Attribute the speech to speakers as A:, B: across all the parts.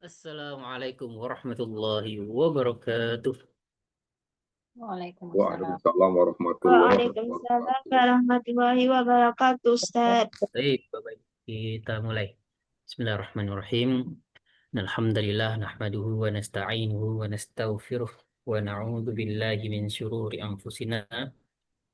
A: Assalamualaikum warahmatullahi wabarakatuh.
B: Waalaikumsalam.
C: Waalaikumsalam warahmatullahi
B: Waalaikumsalam
C: wabarakatuh.
B: warahmatullahi wabarakatuh, Ustaz.
A: Baik, Bapak Ibu, kita mulai. Bismillahirrahmanirrahim. Alhamdulillah nahmaduhu wa nasta'inuhu wa nastaghfiruh wa na'udzu billahi min syururi anfusina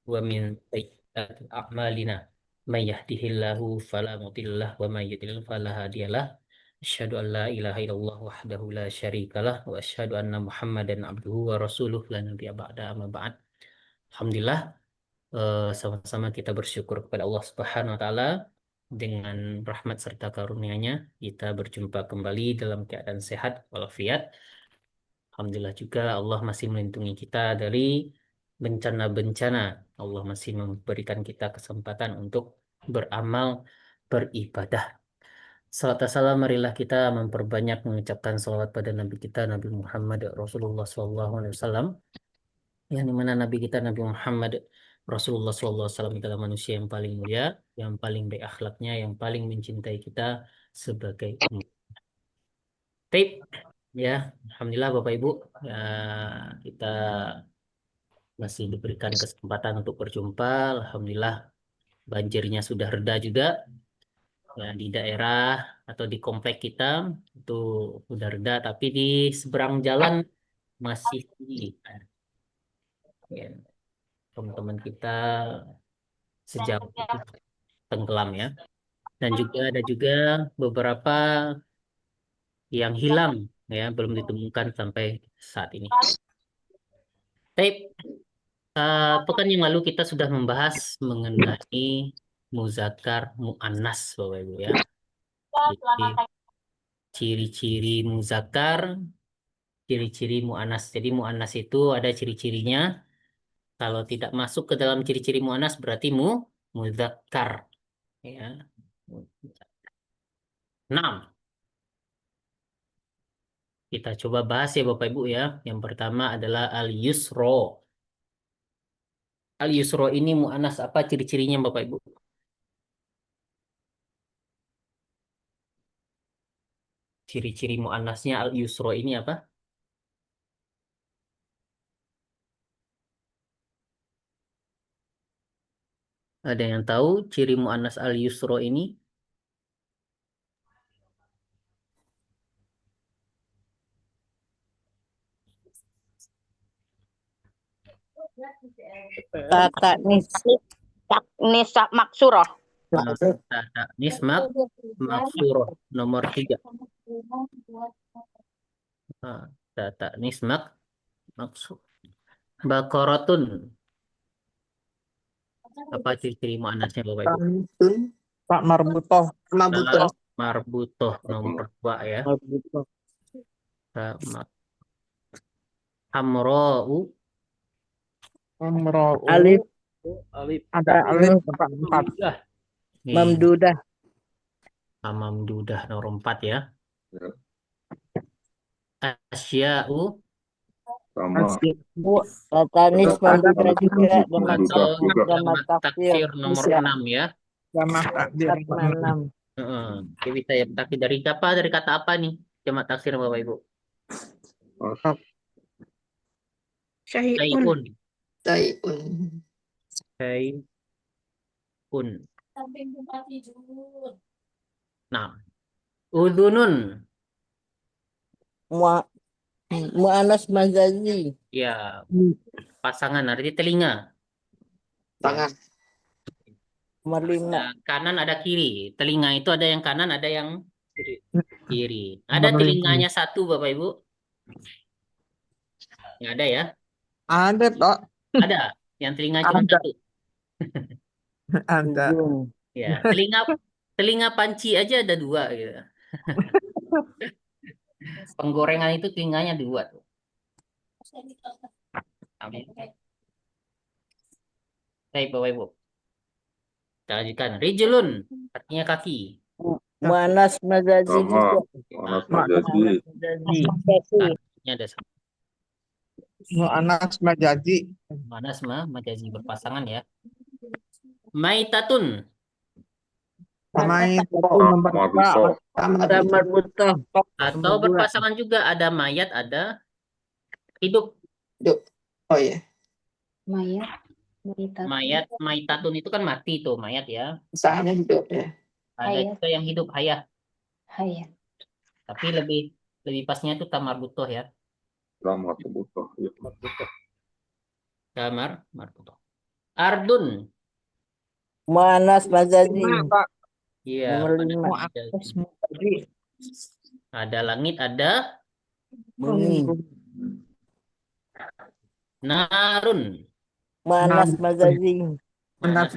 A: wa min sayyiati a'malina. May yahdihillahu fala mudhillalah wa may yudlil fala hadiyalah. Asyhadu an la ilaha illallah wahdahu la syarikalah wa asyhadu anna Muhammadan abduhu wa rasuluh la nabiyya ba'da amma ba'd. Alhamdulillah, sama-sama kita bersyukur kepada Allah Subhanahu wa taala dengan rahmat serta karunia-Nya kita berjumpa kembali dalam keadaan sehat walafiat. Alhamdulillah juga Allah masih melindungi kita dari bencana-bencana. Allah masih memberikan kita kesempatan untuk beramal, beribadah. Salat dan salam, marilah kita memperbanyak mengucapkan salawat pada Nabi kita Nabi Muhammad Rasulullah SAW, yang dimana Nabi kita Nabi Muhammad Rasulullah SAW adalah manusia yang paling mulia, yang paling baik akhlaknya, yang paling mencintai kita sebagai umat. Baik, ya, Alhamdulillah Bapak Ibu, ya, kita masih diberikan kesempatan untuk berjumpa. Alhamdulillah banjirnya sudah reda juga, ya, di daerah atau di komplek kita itu sudah reda, tapi di seberang jalan masih tinggi. Ya, teman-teman kita sejauh itu tenggelam ya. Dan juga ada juga beberapa yang hilang ya, belum ditemukan sampai saat ini. Tapi pekan yang lalu kita sudah membahas mengenai muzakkar muannas Bapak Ibu ya. Jadi ciri-ciri muzakkar, ciri-ciri muannas. Jadi muannas itu ada ciri-cirinya. Kalau tidak masuk ke dalam ciri-ciri muannas berarti muzakkar ya. 6. Kita coba bahas ya Bapak Ibu ya. Yang pertama adalah al-yusro. Al-yusro ini mu'anas apa ciri-cirinya Bapak Ibu? Ciri-ciri mu'anasnya al-yusro ini apa? Ada yang tahu ciri mu'anas al-yusro ini?
B: Nisa maksurah.
A: Nismak maksuroh nomor 3. Tata nismak maksur. Bakorotun. Apa ciri-ciri mu'anasnya Bapak Ibu?
D: Pak Marbutoh.
A: Marbutoh nomor 2 ya.
D: Marbutoh.
A: Amro'u.
D: Amro'u.
A: Alif.
D: Ada alif 4.
A: Mamdudah. Mamdudah nomor 4 ya. Asya'u.
C: Sama.
B: Tatanis mamdudah juga
A: Jamak taksir nomor 6 ya.
D: Jamak takdir 6.
A: Oke, bisa ya taksir dari apa? Dari kata apa nih? Jamak taksir Bapak Ibu. Syai'un. Syai'un. Nah, udhunun.
B: Mu'anas mazazi.
A: Ya, pasangan artinya telinga.
D: Tangan.
B: Nomor 5.
A: Kanan ada kiri. Telinga itu ada yang kanan, ada yang kiri. Ada telinganya satu Bapak Ibu? Nggak ada ya?
D: Ada, Dok.
A: Ada. Yang telinga cuma satu.
D: Ada.
A: Ya, telinga panci aja ada 2 gitu. Penggorengan itu telinganya 2 tuh. Baik Bapak Ibu. Kita lanjutkan. Rijlun artinya kaki.
B: Mu'anas mazazi juga.
C: Mu'anas majazi.
A: Ini ada sama.
D: Mu'anas majazi.
A: Mu'anas majazi berpasangan ya. Maitatun.
D: Main satu nomor dua.
B: Tamar butoh.
A: Atau
D: Nomor dua.
A: berpasangan juga, ada mayat, ada hidup.
E: Hidup. Oh iya.
F: Mayat, berita
A: Maitatun itu kan mati tuh mayat ya.
E: Usahanya hidup ya.
A: Ada
F: Hayat.
A: juga yang hidup, hayah.
F: hayat.
A: Tapi lebih lebih pasnya itu tamar butoh ya.
C: Tamar butoh. Ya.
A: Tamar butoh. Ardun.
B: Mu'anas majazi.
D: Lima, Pak.
A: Iya.
B: Nomor 5.
D: Mu'anas majazi.
A: Ada langit, ada
B: Bumi.
A: narun.
B: Mu'anas majazi.
D: Mu'anas.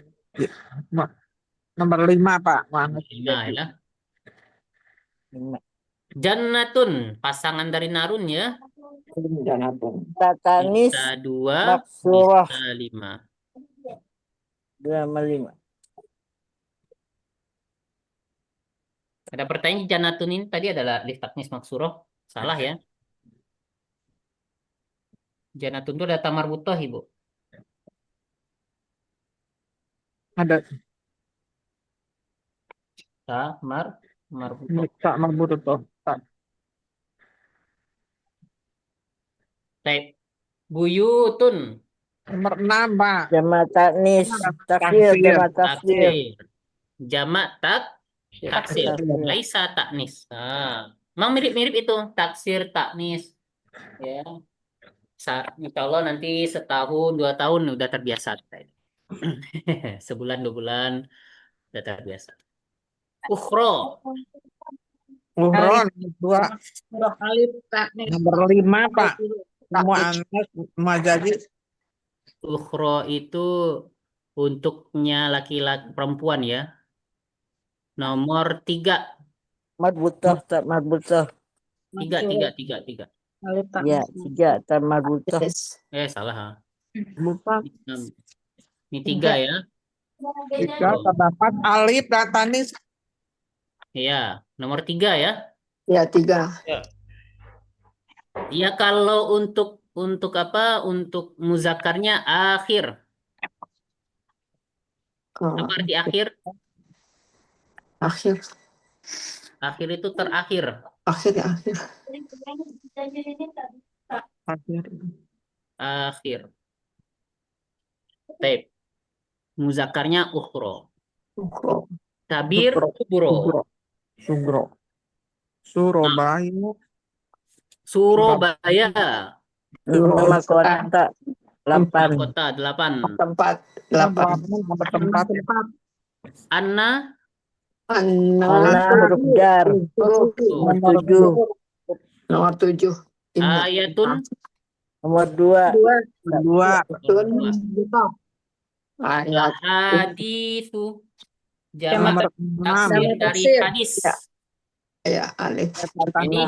D: Nomor 5, Pak. Mu'anas
A: Nah,
D: majazi.
A: ya.
B: 5.
A: Jannatun, pasangan dari narun ya.
E: Janatun.
B: Tatanis
A: Bisa 2,
B: maksurah.
A: bisa 5.
B: 2 sama 5.
A: Ada pertanyaan, jannatun ini tadi adalah listaknis maksuroh. Salah ya. Jannatun itu ada tamar butoh, Ibu.
D: Ada
A: Tamar butoh.
D: tak marbutoh tuh.
A: Taib. Buyutun.
D: Nomor 6, Pak.
B: Jama' taknis. Taksir.
D: Taksir.
B: Jama' taksir.
A: Taksir. Jamak taksir.
B: Taksir.
A: Laisa taknis. Memang mirip-mirip itu. Taksir, taknis. Ya. Insya Allah nanti setahun, 2 tahun udah terbiasa. Sebulan, 2 bulan udah terbiasa. Ukhro.
D: Uhron. Nomor 2. Nomor 5, Pak. Mu'anas majazi.
A: Ukhro itu untuknya laki-laki perempuan ya. Nomor 3.
B: Marbutoh. Tak marbutoh.
A: 3.
B: Ya, 3. Tak marbutoh.
A: Salah. Ha.
D: Bukan.
A: Ini 3 ya.
D: 3 terdapat alif dan tanis.
A: Iya, nomor 3 ya.
E: Ya, 3.
A: Ya kalau untuk apa? Untuk muzakarnya akhir. Apa arti akhir?
E: Akhir.
A: Akhir itu terakhir.
E: Akhir ya, akhir.
D: Akhir.
A: Akhir. Taib. Muzakarnya ukhro.
E: Ukhro.
A: Tabir kubro.
D: Sugro. Surabaya.
A: Surabaya.
B: Nama kota. 8.
A: Kota 8.
E: Tempat 8.
D: Nomor tempat.
A: Anna.
B: Ana huruf jar. Nomor 7.
E: Nomor 7.
A: Ayatun.
B: Nomor 2.
D: 2.
E: Ayat.
A: Hadisu. Jamak
D: Nomor
A: taksir
D: 6.
A: dari hadis.
E: Ya, alif.
A: Ini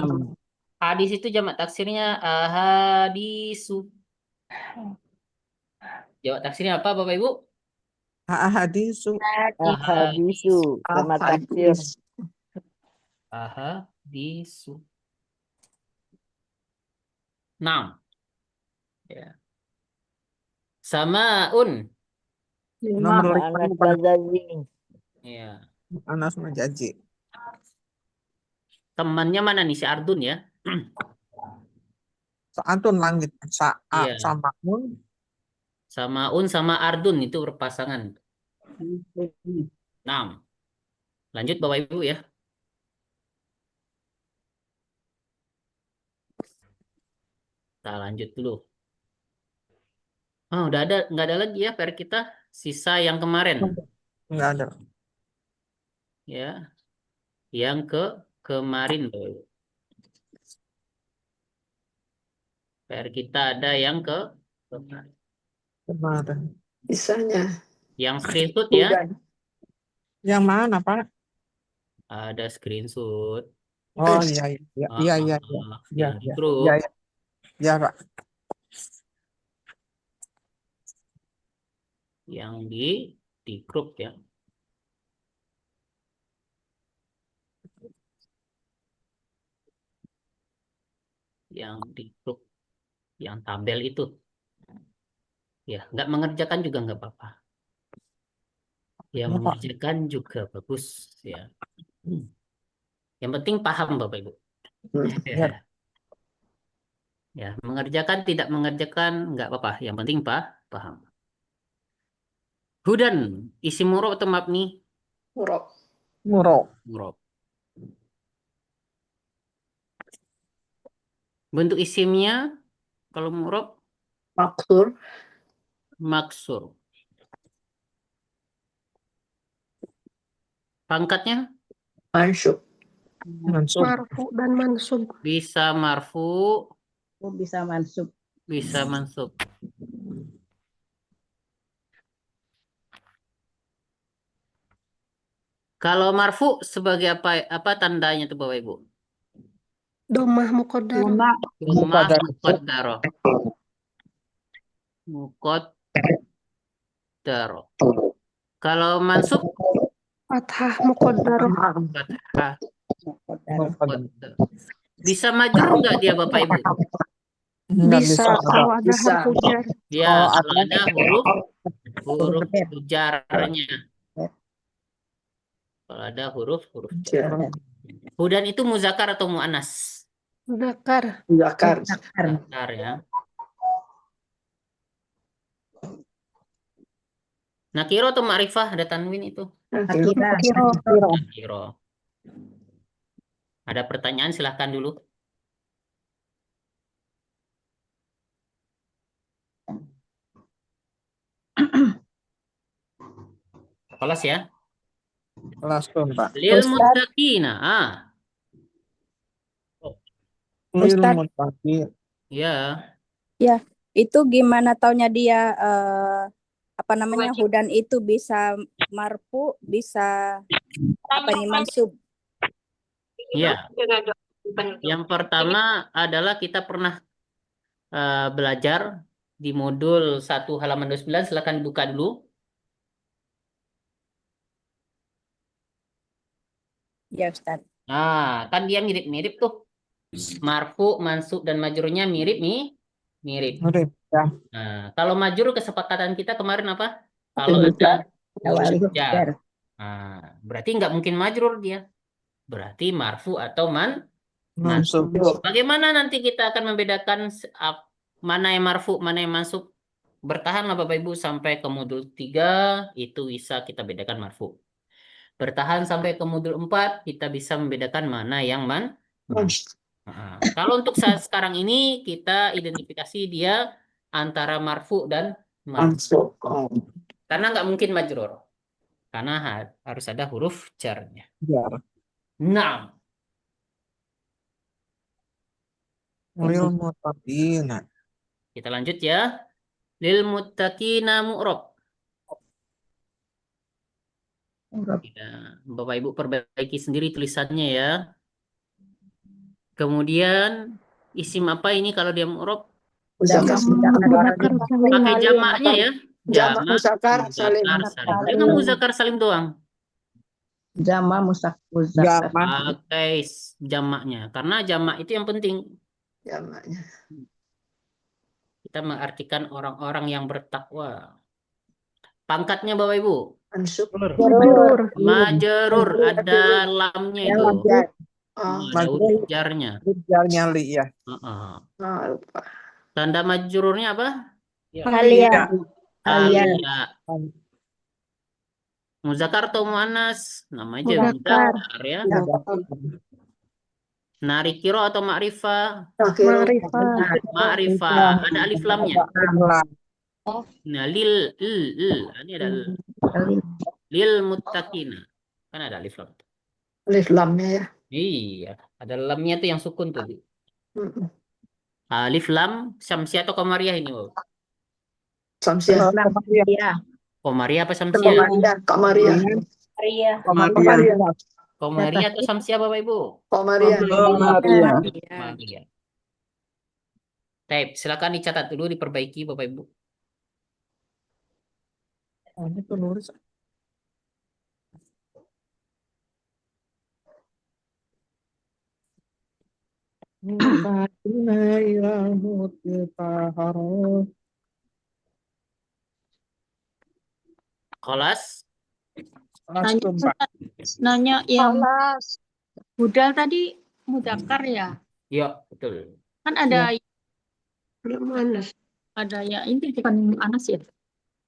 A: hadis itu jamak taksirnya ahadisu. Jamak taksirnya apa Bapak Ibu?
D: Hadisu.
B: Hadisu. Jama' taksir.
A: Ahadisu. 6. Ya. Samaun.
D: Nomor
B: Mu'anas
D: 5.
B: majazi.
A: Ya.
D: Mu'anas majazi.
A: Temannya mana nih, si Ardun ya?
D: Saatun langit. Saat
A: Iya.
D: sama un.
A: Samaun sama Ardun itu berpasangan. 6. Lanjut Bapak Ibu ya. Kita lanjut dulu. Oh, udah ada, nggak ada lagi ya PR kita. Sisa yang kemarin.
D: Enggak ada.
A: Ya. Yang kemarin Bapak Ibu. PR kita ada yang kemarin.
D: Kemarin.
E: Sisanya.
A: Yang screenshot ya.
D: Yang mana, Pak?
A: Ada screenshot.
D: Oh iya iya iya iya iya.
A: Yang di grup.
D: Iya, iya. Iya, Pak.
A: Yang di grup ya. Yang di grup, yang tabel itu. Ya, nggak mengerjakan juga nggak apa-apa. Yang mengerjakan juga bagus ya. Yang penting paham Bapak Ibu.
B: Ya.
A: Ya, mengerjakan tidak mengerjakan nggak apa-apa. Yang penting paham. Hudan, isim murab atau mabni?
E: Murab.
B: Murok.
A: Murab. Bentuk isimnya kalau murab
E: Maksur.
A: maksur. Pangkatnya
E: Mansub.
B: Mansub.
G: Marfu dan mansub.
A: bisa marfu,
B: Bisa mansub.
A: bisa mansub. Kalau marfu sebagai apa tandanya tuh Bapak Ibu?
G: Domah muqaddarah.
A: Domah
B: Muqaddar.
A: muqaddarah. Muqaddarah. Kalau mansub
G: Fathah muqaddarah.
A: fathah. Muqaddarah. Bisa majrur nggak dia Bapak Ibu?
B: Nggak
G: Bisa
B: bisa.
G: kalau ada
E: Bisa.
G: huruf jar.
A: Ya,
B: Kalau
A: kalau ada huruf ujarnya. Kalau ada huruf jar. Hudan itu muzakkar atau muannas?
G: Zakar.
E: Zakar.
A: Muzakkar ya. Nakiro atau ma'rifah ada tanwin itu?
G: Nakiro.
A: Nakiro. Ada pertanyaan silahkan dulu. Kelas ya.
B: Kelas tuh, Pak.
A: Lil muttaqina.
B: Lil muttaqin.
A: Ya.
H: Itu gimana taunya dia apa namanya hudan itu bisa marfu, bisa apa ini mansub.
A: Ya. Yang pertama adalah kita pernah belajar di modul 1 halaman 29, silakan buka dulu.
H: Ya Ustaz.
A: Nah, kan dia mirip-mirip tuh. Marfu, mansub dan majrurnya mirip nih. Mirip.
B: Mirip, ya.
A: Nah, kalau majrur kesepakatan kita kemarin apa? Kalau ada huruf jar. Nah, berarti nggak mungkin majrur dia. Berarti marfu atau mansub. Bagaimana nanti kita akan membedakan mana yang marfu, mana yang mansub? Bertahanlah Bapak Ibu sampai ke modul 3 itu bisa kita bedakan marfu. Bertahan sampai ke modul 4 kita bisa membedakan mana yang mansub. Nah, kalau untuk saat sekarang ini kita identifikasi dia antara marfu dan mansub. Karena nggak mungkin majrur. Karena harus ada huruf jarnya.
B: Jar.
A: Nah,
B: Lil muttaqin.
A: kita lanjut ya. Lil muttaqina mu'rab. Ya, Bapak Ibu perbaiki sendiri tulisannya ya. Kemudian isim apa ini kalau dia mu'rab?
E: Muzakkar.
A: Pakai jamaknya ya.
E: Jamak muzakkar salim.
A: Jangan muzakkar salim doang.
B: Jama muzakkar.
A: Pakai jamaknya. Karena jamak itu yang penting.
E: Jamaknya.
A: Kita mengartikan orang-orang yang bertakwa. Pangkatnya Bapak Ibu.
E: Mansub.
G: Majrur.
A: Majrur ada lamnya itu.
E: Oh,
A: Ada huruf jarnya.
B: Jarnya li ya.
E: lupa.
A: Tanda majrurnya apa?
G: Alia.
A: Alia. Muzakkar atau muannas? Nama aja
G: Muzakkar.
A: muzakkar ya. Narikiro atau ma'rifah?
G: Ma'rifah.
A: Ma'rifah. Ada alif lamnya. Nah, ini ada lil muttaqina. Kan ada alif lam.
E: Alif lamnya ya.
A: Iya, ada lamnya tuh yang sukun tuh.
E: Mm-mm.
A: Alif lam syamsiah atau qamariyah ini, Wow?
E: Samsiah.
A: Qamariyah apa syamsiah?
E: Kamaria.
A: Qamariyah atau syamsiah Bapak Ibu?
E: Kamaria.
A: Qamariyah. Baik, silakan dicatat dulu, diperbaiki Bapak Ibu.
B: Ini tuh nulis.
A: Kelas
D: Nastum, Pak.
I: Nanya yang budal tadi mudakar ya?
A: Ya, betul.
I: Kan ada
E: Belum Mu'annas.
I: ada ya ini bukan anas ya?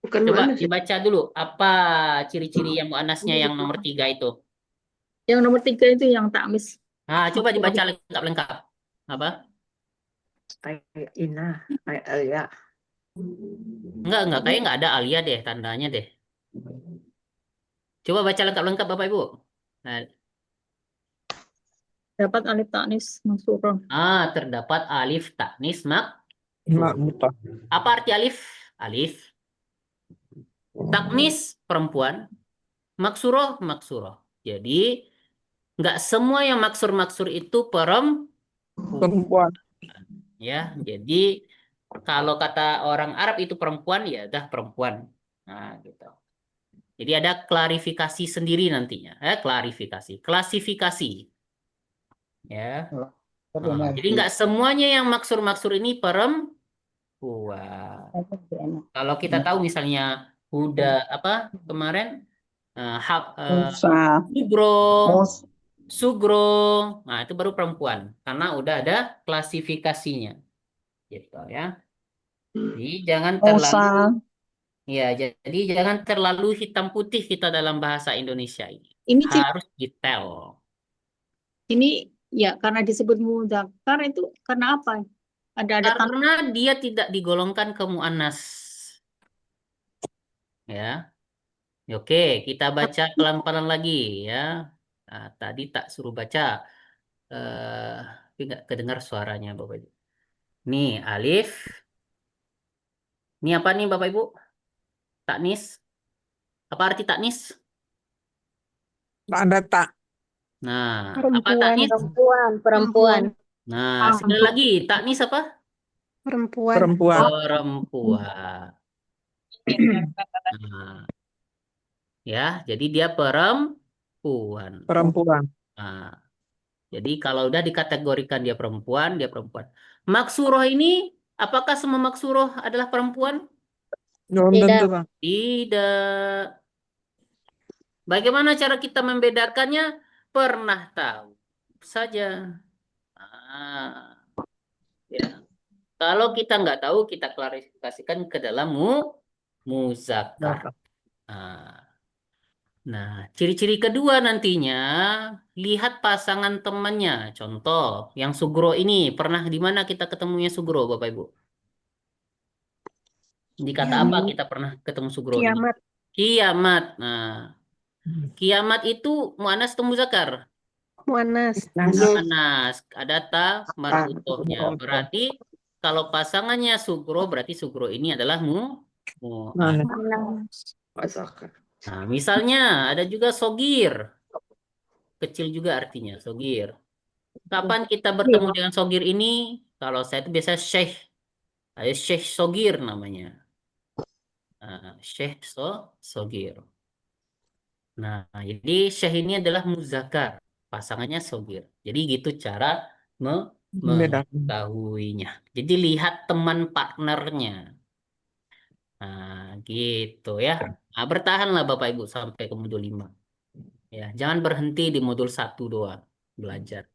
E: Bukan
A: Coba
E: Mu'annas ya?
A: dibaca dulu. Apa ciri-ciri yang muannasnya yang nomor 3 itu?
I: Yang nomor 3 itu yang takmis.
A: Nah, coba dibaca lengkap-lengkap. Apa?
E: Kayak Ina, kayak Alia.
A: Enggak, kayaknya enggak ada alia deh, tandanya deh. Coba baca lengkap-lengkap Bapak Ibu. Nah,
I: Dapat alif taknis mansuroh.
A: terdapat alif taknis mak.
B: Makmutah.
A: Apa arti alif? Alif. Taknis perempuan. Maksuroh, maksuroh. Jadi, enggak semua yang maksur-maksur itu
B: Perempuan.
A: ya. Jadi, kalau kata orang Arab itu perempuan, ya dah perempuan. Nah, gitu. Jadi ada klarifikasi sendiri nantinya. Klasifikasi. Ya. Nah, jadi nggak semuanya yang maksur-maksur ini perempuan. Kalau kita tahu misalnya Huda apa kemarin Sugro, nah itu baru perempuan karena udah ada klasifikasinya, gitu ya. Jadi jangan terlalu jadi jangan terlalu hitam putih kita dalam bahasa Indonesia ini.
I: Ini
A: Harus detail.
I: ini ya karena disebut mudakar itu karena apa? Ada
A: Karena dia tidak digolongkan ke muannas. Ya. Oke, kita baca pelan-pelan lagi ya. Nah, tadi tak suruh baca. Tapi nggak kedengar suaranya Bapak Ibu. Nih, alif. Ini apa nih Bapak Ibu? Taknis. Apa arti taknis?
D: Ada tak.
A: Nah, apa taknis?
G: Perempuan.
A: Nah, sekali lagi, taknis apa?
D: Perempuan.
A: Perempuan. Nah, ya, jadi dia perempuan. Nah, jadi kalau udah dikategorikan dia perempuan, dia perempuan. Maksuroh ini, apakah semua maksuroh adalah perempuan?
B: Belum tentu, Bang.
A: Tidak. Bagaimana cara kita membedakannya? Pernah tahu saja. Nah, ya. Kalau kita nggak tahu, kita klarifikasikan ke dalam muzakkar. Nah, ciri-ciri kedua nantinya, lihat pasangan temannya. Contoh, yang sugro ini, pernah di mana kita ketemunya sugro, Bapak Ibu? Di kata apa kita pernah ketemu sugro ini? Kiamat. Nah, kiamat itu muannas atau muzakkar?
G: Muannas.
A: Muannas. Ada ta marfutohnya. Berarti kalau pasangannya sugro, berarti sugro ini adalah muannas. Nah, misalnya ada juga sogir. Kecil juga artinya, sogir. Kapan kita bertemu dengan sogir ini? Kalau saya itu biasa syekh. Ayo syekh sogir namanya. Syekh sogir. Nah, jadi syekh ini adalah muzakkar. Pasangannya sogir. Jadi gitu cara mengetahuinya. Jadi lihat teman partnernya. Nah, gitu ya. Nah, bertahanlah Bapak Ibu sampai ke modul 5. Ya, jangan berhenti di modul 1 doang belajar.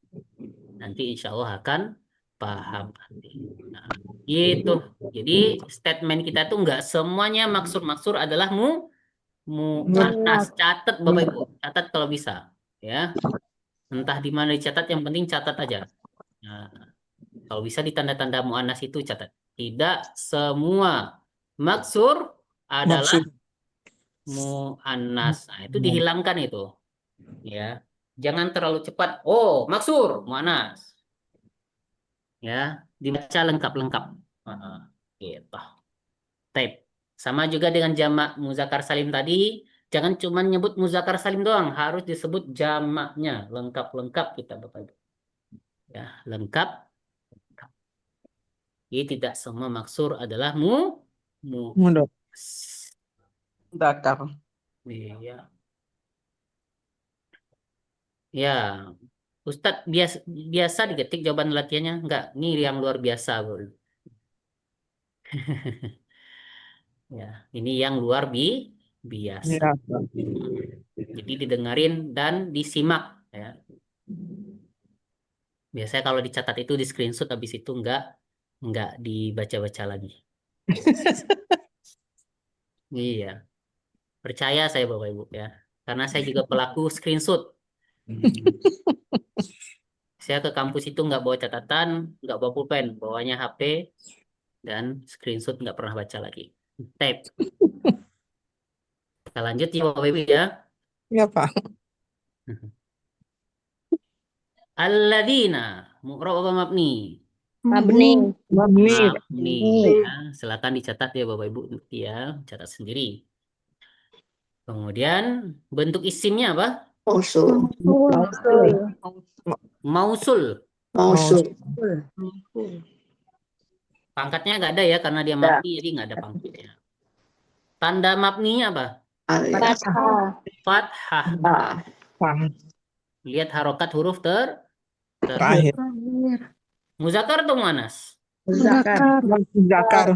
A: Nanti insya Allah akan paham nanti. Nah, gitu. Jadi statement kita tuh nggak semuanya maksur-maksur adalah muannas. Catat Bapak Ibu, catat kalau bisa. Ya, entah di mana dicatat, yang penting catat aja. Nah, kalau bisa di tanda-tanda muannas itu catat. Tidak semua maksur adalah muannas. Nah, itu dihilangkan itu. Ya. Jangan terlalu cepat. Oh, maksur, muannas. Ya, dibaca lengkap-lengkap. Gitu. Tape. Sama juga dengan jamak muzakkar salim tadi. Jangan cuma nyebut muzakkar salim doang, harus disebut jamaknya, lengkap-lengkap kita Bapak Ibu. Ya, lengkap. Jadi tidak semua maksur adalah
B: Mudakar.
A: Iya. Ya, Ustadz biasa diketik jawaban latihannya enggak? Ini yang luar biasa, Bro. Ya, ini yang luar Biasa.
B: Iya.
A: Jadi didengarin dan disimak ya. Biasanya kalau dicatat itu di screenshot, habis itu nggak dibaca-baca lagi. Iya. Percaya saya Bapak Ibu ya. Karena saya juga pelaku screenshot. Saya ke kampus itu nggak bawa catatan, nggak bawa pulpen, bawanya HP dan screenshot, nggak pernah baca lagi. Tape. Kita lanjut ya Bapak Ibu ya.
D: Iya, Pak.
A: Alladzina, mu'rab apa mabni?
G: Mabni.
D: Mabni.
A: Mabni. Ya, silakan dicatat ya Bapak Ibu ya, catat sendiri. Kemudian bentuk isimnya apa?
E: Mausul.
A: Mausul.
E: Mausul.
A: Pangkatnya nggak ada ya karena dia mabni, jadi nggak ada pangkatnya. Tanda mabninya apa?
E: Alif.
A: Fathah.
E: Ba.
A: Lihat harokat huruf
D: Terakhir.
A: Muzakkar atau muannas?
B: Zakar.
D: Zakar.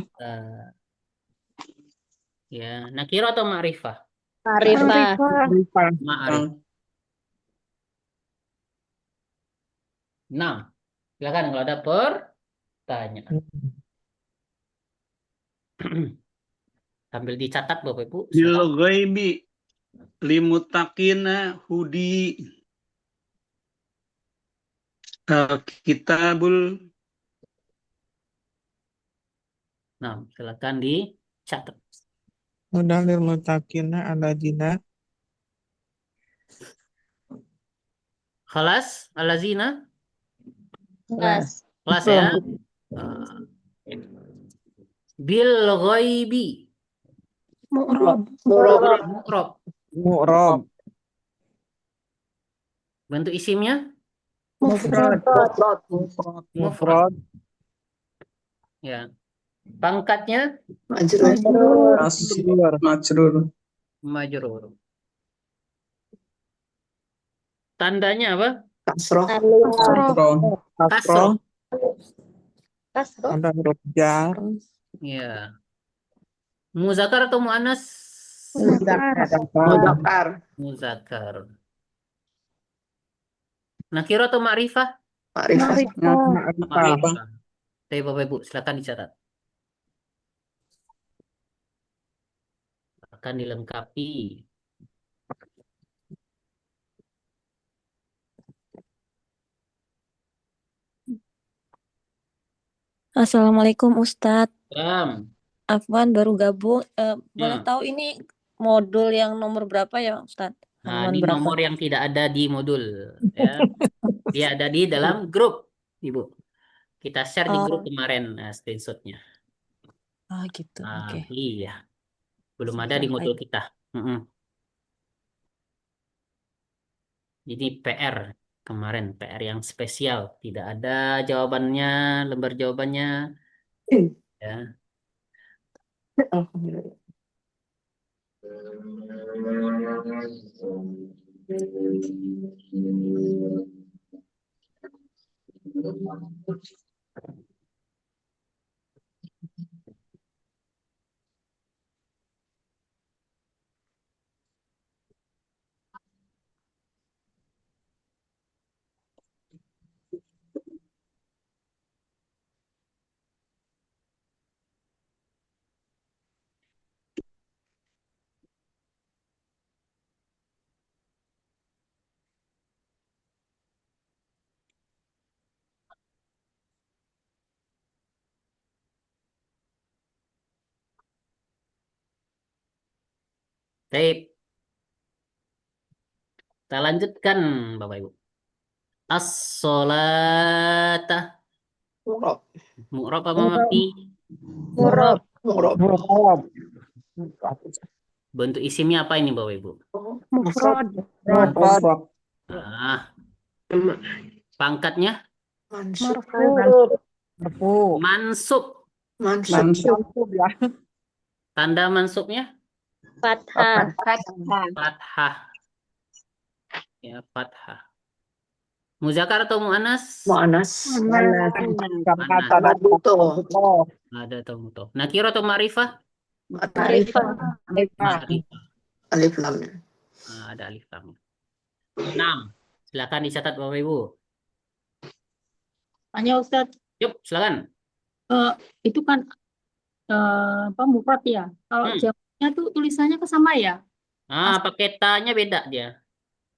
A: Ya, nakira atau ma'rifah?
G: Arifah.
A: Ma'rifah. Nah, silakan kalau ada pertanyaan. Sambil dicatat Bapak Ibu.
J: Bil ghaibi limuttaqina hudi kitabul.
A: Nah, silakan dicatat.
D: Udah lil muttaqina alladzina.
A: Khalas, alazina.
G: Kelas.
A: Kelas ya. Bil ghaibi.
G: Mu'rab.
A: Mu'rab.
D: Mu'rab.
A: Bentuk isimnya?
G: Mufrad.
D: Mufrad.
A: Ya. Pangkatnya?
E: Majrur.
B: Majrur.
A: Majrur. Tandanya apa?
E: Kasroh.
B: Kasroh.
A: Kasroh.
G: Kasroh.
D: Ada huruf jar.
A: Ya. Muzakkar atau muannas?
E: Mudzakkar.
A: Muzakkar. Nakira atau ma'rifah?
E: Ma'rifah.
A: Ma'rifah. Tapi Bapak Ibu, silakan dicatat. Akan dilengkapi.
K: Assalamualaikum Ustadz.
A: Salam.
K: Afwan baru gabung. Boleh
A: Hmm.
K: tahu ini modul yang nomor berapa ya Ustadz?
A: Nah,
K: Halaman
A: ini
K: berapa?
A: nomor yang tidak ada di modul. Ya. Dia ada di dalam grup, Ibu. Kita share di grup kemarin screenshotnya.
K: Ah gitu.
A: Nah,
K: Oke.
A: iya. Belum ada di modul kita. Jadi PR kemarin, PR yang spesial. Tidak ada jawabannya, lembar jawabannya. Ya.
E: Alhamdulillah.
A: Baik. Kita lanjutkan, Bapak Ibu. As-sholata.
E: Mu'rab.
A: Mu'rab apa mabni?
G: Mu'rab.
E: Mu'rab.
A: Bentuk isimnya apa ini, Bapak Ibu?
G: Mufrad.
B: Mufrad.
A: Nah, pangkatnya?
E: Mansub.
G: Marfu.
A: Mansub.
E: Mansub.
B: Ya.
A: Tanda mansubnya?
G: Fathah.
A: Fathah. Ya, fathah. Muzakkar atau muannas?
E: Mu'annas.
B: Karena
A: Mu'annas.
B: tanda
E: Butuh.
B: toh.
A: Ada atau mutoh. Nakira atau ma'rifah?
E: Ma'rifah.
A: Ma'rifah.
E: Alif lamnya.
A: Nah, ada alif lam. 6. Silakan dicatat Bapak Ibu.
I: Tanya Ustadz,
A: Yuk, silakan.
I: itu kan apa mufrad ya? Kalau jamaknya tuh tulisannya ke sama ya?
A: Ah, pakai tanya beda dia.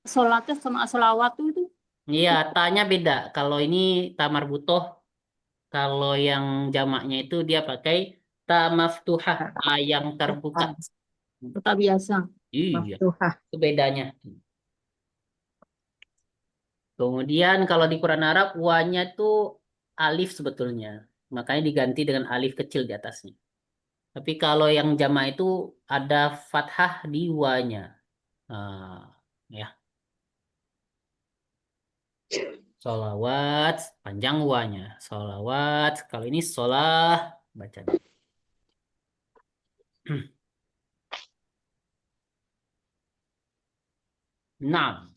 I: Sholatnya sama sholawat itu
A: Iya, tanya beda. Kalau ini ta marbutoh, kalau yang jamaknya itu dia pakai ta maftuhah, ta yang terbuka.
I: tetap biasa.
A: Iya, itu bedanya. Kemudian kalau di Quran Arab, wa-nya itu alif sebetulnya. Makanya diganti dengan alif kecil di atasnya. Tapi kalau yang jamak itu ada fathah di wa-nya. Nah, ya. Sholawat, panjang wa-nya. Sholawat, kalau ini sholah, bacanya. Nah,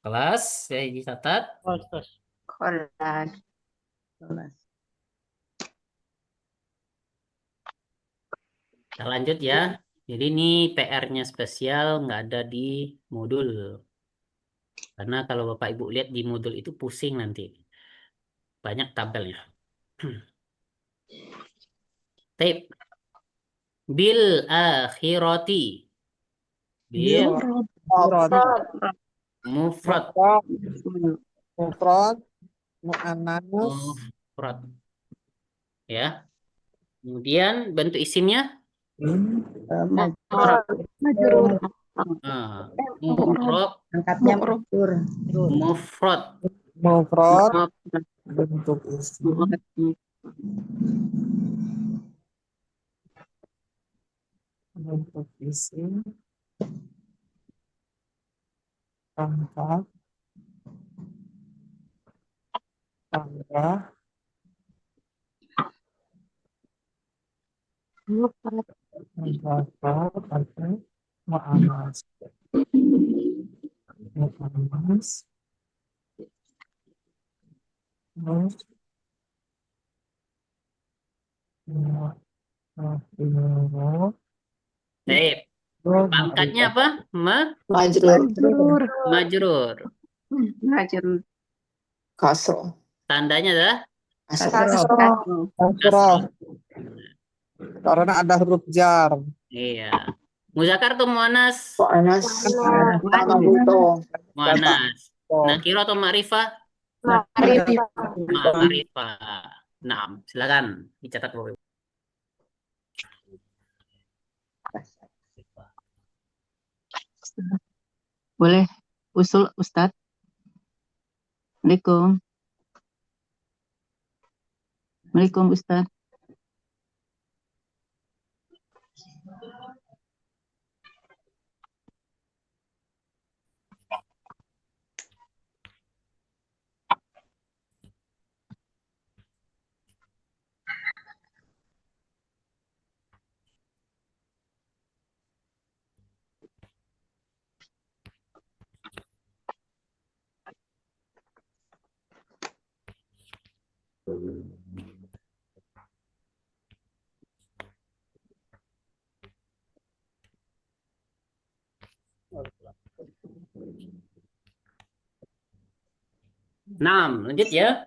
A: kelas, saya dicatat.
F: Kelas.
A: Kita lanjut ya. Jadi ini PR-nya spesial nggak ada di modul. Karena kalau Bapak Ibu lihat di modul itu pusing nanti. Banyak tabelnya. Tape. Bil akhirati. Bil mufrad.
D: Mufrad, mu'annas,
A: Mufrad. Ya. Kemudian bentuk isimnya.
G: Majrur.
A: Mufrad.
F: Angkatnya
A: Mufrad.
D: mufrad, bentuk isim, bentuk isim, pangkat, tambah, mudzakkar atau mu'annas, mu'annas, terus mu'afirah,
A: Tape. Pangkatnya apa?
E: Majrur.
A: Majrur.
F: Majrur.
E: Kasroh.
A: Tandanya adalah
D: kasroh, karena ada huruf jar.
A: iya. Muzakkar atau muannas?
E: Mu'annas. Marbutoh.
A: Muannas. Nakiro atau ma'rifah? Ma'rifah. Nah, silakan dicatat Bapak Ibu.
L: Boleh usul Ustadz. Assalamualaikum. Assalamualaikum Ustadz.
A: Lanjut ya.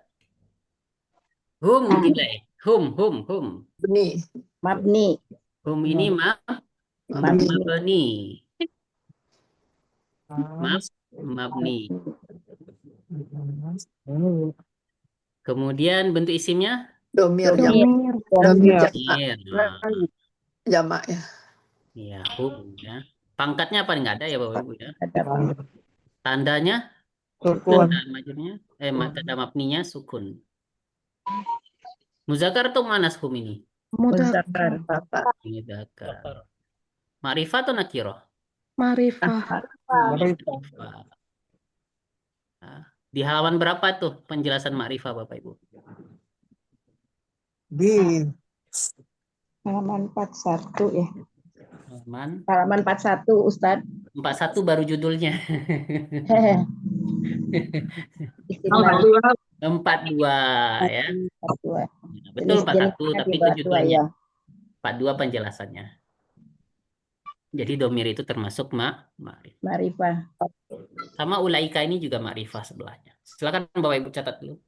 A: Hum dinilai. Hum.
F: Mabni.
A: Hum ini mabni. Mabni. Kemudian bentuk isimnya?
E: Domir. Jamak ya.
A: Iya, hum ya. Pangkatnya apa? Nggak ada ya Bapak Ibu ya. Tandanya?
D: Sukun.
A: Tanda majurnya? Tanda mabninya sukun. Muzakkar atau muannas hum ini?
F: Muzakkar.
A: Muzakkar. Ma'rifah atau nakirah?
G: Ma'rifah.
A: Nah, di halaman berapa tuh penjelasan ma'rifah Bapak Ibu?
D: Di
F: Halaman 41 ya. Halaman 41, Ustadz.
A: 41 baru judulnya.
F: Istimewa.
A: 42 ya.
F: 42.
A: Betul
F: Jenis
A: 41
F: jenisnya
A: tapi
F: di
A: itu
F: bawah 2
A: judulnya.
F: ya.
A: 42 penjelasannya. Jadi domir itu termasuk ma'rifah.
F: Ma'rifah.
A: Sama ulaika ini juga ma'rifah sebelahnya. Silakan Bapak Ibu catat dulu.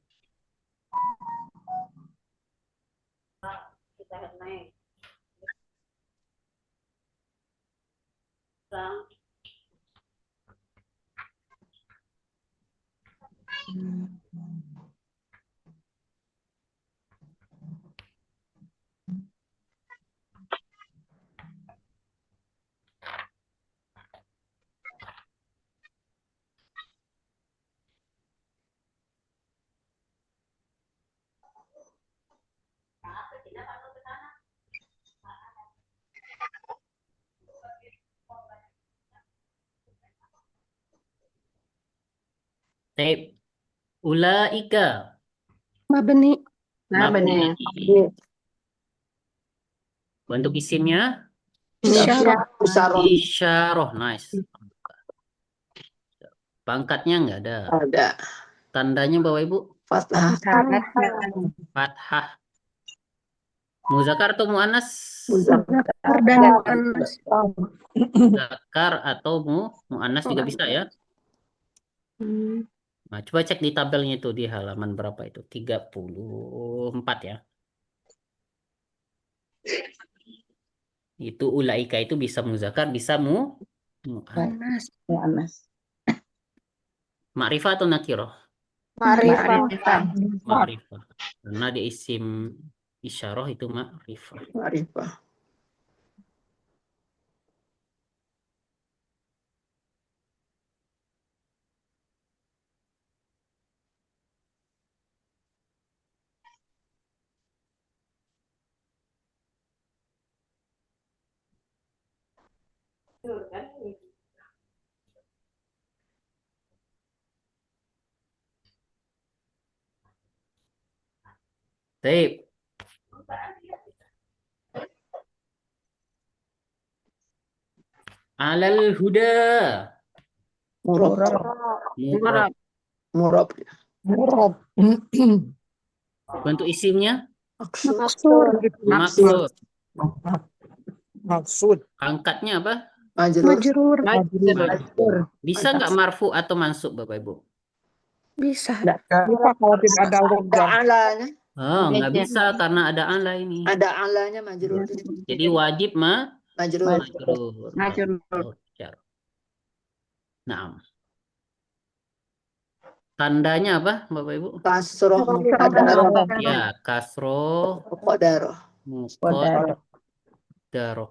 A: Tape. Ulaika.
G: Mabni.
F: Mabni.
A: Untuk isimnya
G: Isyarah.
E: Isyarah.
A: isyarah. Nice. Pangkatnya nggak ada.
E: Ada.
A: Tandanya Bapak Ibu
E: Fathah.
A: fathah. Muzakkar atau muannas?
G: Muzakkar dan muannas.
A: Muzakkar atau muannas juga bisa ya. Nah, coba cek di tabelnya itu di halaman berapa itu? 34 ya. Itu ulaika itu bisa muzakkar, bisa muannas.
F: Muannas.
A: Ma'rifah atau nakirah?
F: Ma'rifah.
A: Ma'rifah. Karena di isim isyarah itu ma'rifah.
E: Ma'rifah.
A: Baik. Alal huda.
E: Murab.
A: Murab.
E: Murab.
D: Murab.
A: Untuk isimnya
G: Maksur.
A: maksud.
D: Maksud.
A: Angkatnya apa?
E: Majrur.
G: Majrur.
A: Bisa nggak marfu atau mansub Bapak Ibu?
G: Bisa.
D: Lupa kalau tidak ada
E: Ada
D: logam.
E: alanya.
A: Oh, nggak bisa karena ada ala ini.
E: Ada alanya majrur.
A: Jadi wajib
E: Majrur.
A: majrur. Nah. Tandanya apa Bapak Ibu?
E: Kasroh muqaddaroh.
A: Ya, kasroh
E: Muqaddaroh.
A: muqaddaroh.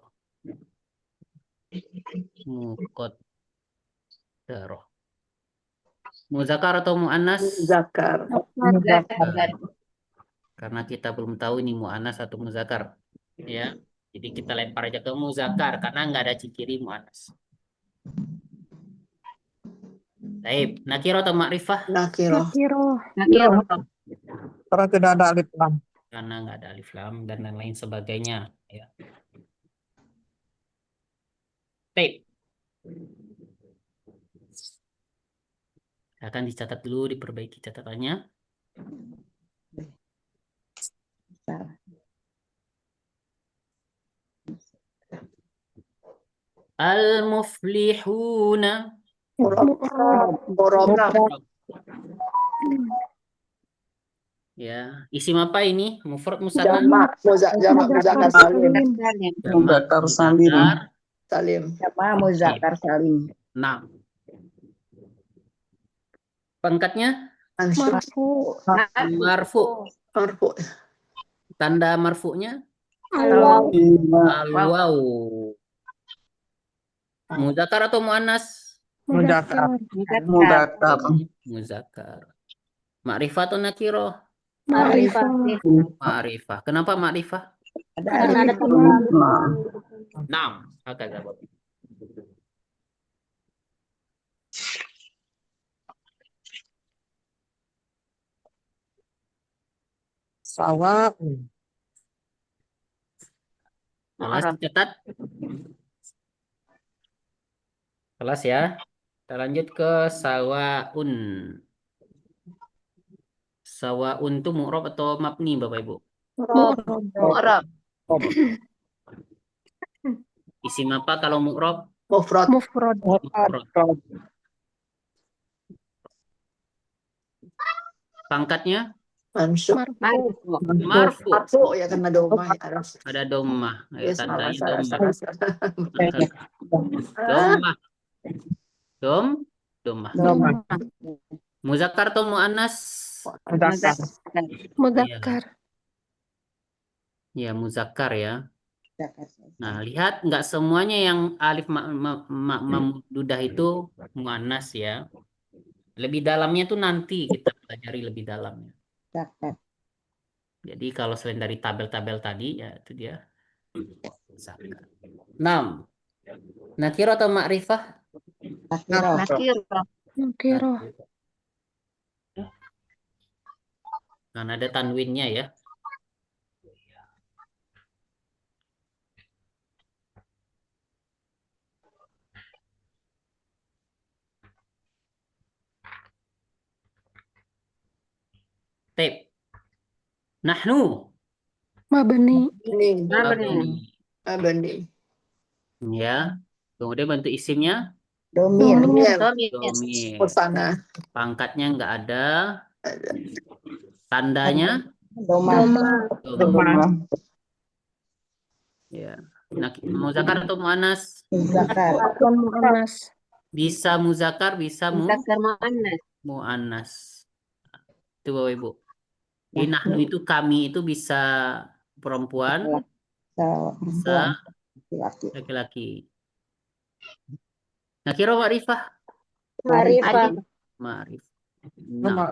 A: Muqaddaroh. Muzakkar atau muannas?
E: Zakar.
A: Karena kita belum tahu ini muannas atau muzakkar. Ya. Jadi kita lempar aja ke muzakkar karena nggak ada ciri muannas. Baik, nakirah atau ma'rifah?
E: Nakirah.
D: Karena tidak ada alif lam.
A: Karena nggak ada alif lam dan lain-lain sebagainya. Ya. Baik. Akan dicatat dulu, diperbaiki catatannya. Al-muflihuna.
E: Murab.
A: Ya, isim apa ini? Mufrad musanna?
E: Jamak muzakkar salim.
B: Muzakkar salim.
E: Salim.
F: Sama muzakkar salim.
A: Nah. Pangkatnya?
G: Marfu.
E: Marfu.
A: Tanda marfu'nya?
G: Al-waw.
A: Al-waw. Muzakkar atau muannas?
D: Muzakkar.
B: Muzakkar.
A: Muzakkar. Ma'rifah atau nakirah?
G: Ma'rifah.
A: Ma'rifah. Kenapa ma'rifah?
F: Ada
A: Naam, hakadha.
D: Sawa.
A: Jelas dicatat? Kelas ya. Kita lanjut ke sawaun. Sawaun itu mu'rab atau mabni Bapak Ibu?
E: Mu'rab.
A: Isim apa kalau mu'rab?
E: Mufrad.
G: Mufrad.
A: Mufrad. Pangkatnya?
E: Mansub.
A: Marfu.
E: Marfu ya karena domah ya.
A: Ada domah. Ya,
E: Yes,
A: tandanya
E: salah.
A: domah. Domah. Muzakkar atau muannas?
G: Muzakkar.
A: Ya, muzakkar ya. Nah, lihat nggak semuanya yang alif mamdudah itu muannas ya. Lebih dalamnya tuh nanti kita pelajari lebih dalamnya. Jadi kalau selain dari tabel-tabel tadi ya itu dia. 6. Nakiro atau ma'rifah?
G: Nakiro.
A: Karena ada tanwinnya ya. Tep. Nahnu.
G: Mabni.
E: Mabni.
A: Ya. Kemudian bentuk isimnya
F: Domir.
A: domir.
E: Sana.
A: Pangkatnya nggak ada. Tandanya
F: Doma.
A: ya. Nah, muzakkar atau muannas?
F: Muzakkar.
G: Muannas.
A: Bisa muzakkar, bisa
F: Muzakkar muannas.
A: muannas. Itu Bapak Ibu. Jadi nahnu itu kami itu bisa perempuan, bisa laki-laki. Nakiro ma'rifah?
F: Ma'rifah.
A: Ma'rifah. Nah,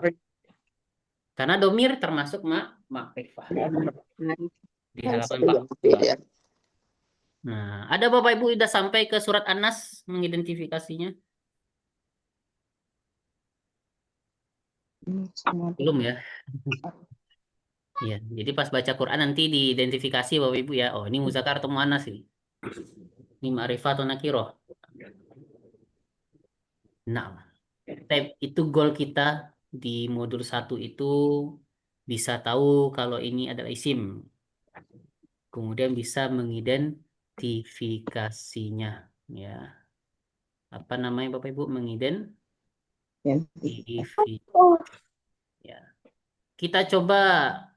A: karena domir termasuk ma'rifah. Di halaman 42. Nah, ada Bapak Ibu sudah sampai ke surat An-Nas mengidentifikasinya? Belum ya? Iya, jadi pas baca Quran nanti diidentifikasi Bapak Ibu ya. Oh, ini muzakkar atau muannas ini. Ini ma'rifah atau nakiro. Nah, itu goal kita di modul 1 itu bisa tahu kalau ini adalah isim. Kemudian bisa mengidentifikasinya ya. Apa namanya Bapak Ibu? Mengidentifikasi. Ya. Kita coba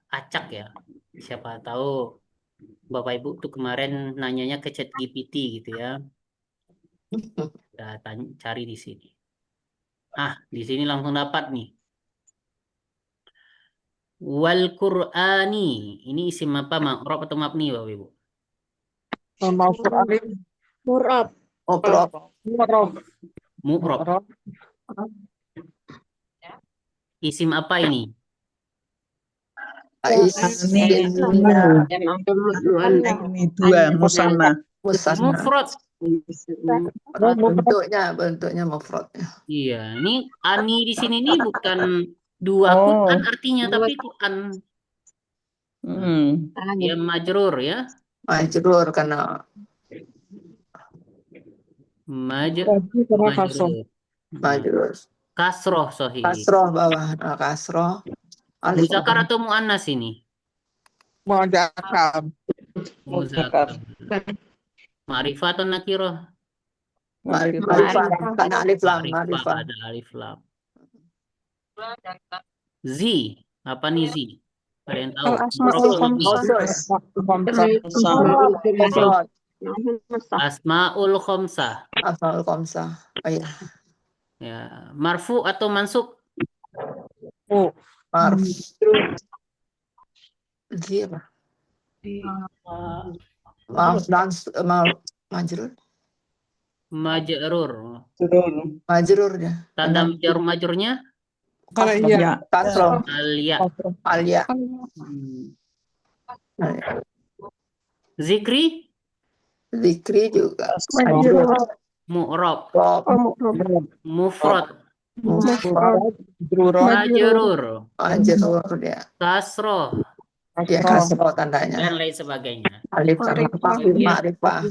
A: acak ya. Siapa tahu Bapak Ibu tuh kemarin nanyanya ke ChatGPT gitu ya. Kita cari di sini. Di sini langsung dapat nih. Wal Qur'ani. Ini isim apa? Ma'rab atau mabni Bapak Ibu?
G: Murab.
A: Mu'rab. Isim apa ini?
B: Ini dua musanna.
A: Mufrad.
E: Bentuknya mufrad.
A: Iya, ini ani di sini nih bukan dua Quran artinya, tapi Quran. Ya majrur ya.
E: Majrur karena majrur.
A: Kasroh sahih.
E: Kasroh bawah. Kasroh.
A: Muzakkar atau muannas ini?
D: Muzakkar.
A: Ma'rifah atau nakirah?
E: Ma'rifah. Karena alif lam.
A: Ma'rifah ada alif lam. Zi. Apa nih Zi? Ada yang tahu? Asmaul Khomsah.
E: Asmaul Khomsah. Oh, iya.
A: Ya. Marfu atau mansub?
E: Marfu. Iya. Majrur. Majrur ya.
A: Tanda majrurnya?
E: Alia.
A: Zikri?
E: Zikri juga.
A: Mu'rab. Mufrad.
E: Majrur ya.
A: Kasroh.
E: Ya kasroh tandanya.
A: Dan lain sebagainya.
E: Alif ma'rifah.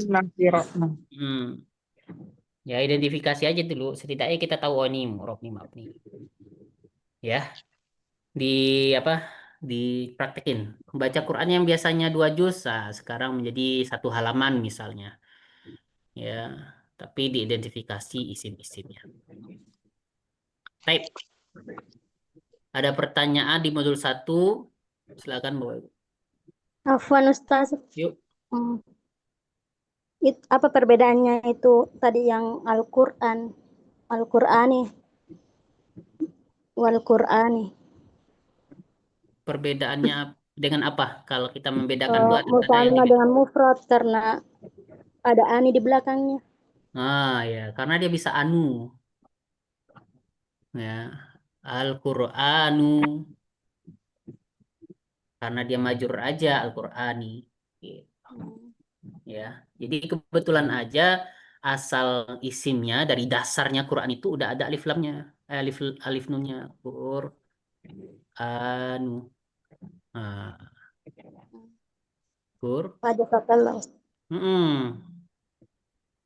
A: Ya, identifikasi aja dulu. Setidaknya kita tahu oh ini mu'rab nih, maaf nih. Ya, di apa? Dipraktekin. Baca Quran yang biasanya 2 juz, sekarang menjadi 1 halaman misalnya. Ya, tapi diidentifikasi isim-isimnya. Baik. Ada pertanyaan di modul 1? Silakan, Bapak Ibu.
G: Afwan Ustaz.
A: Yuk.
G: Apa perbedaannya itu tadi yang Al-Qur'ani wal Qur'ani?
A: Perbedaannya dengan apa? Kalau kita membedakan tuh ada yang
G: Musanna dengan mufrad karena ada ani di belakangnya.
A: ya, karena dia bisa anu. Ya, Al-Qur'anu. Karena dia majur aja Al-Qur'ani. Ya, jadi kebetulan aja asal isimnya dari dasarnya Quran itu udah ada alif lamnya, alif nunnya, Qur'anu.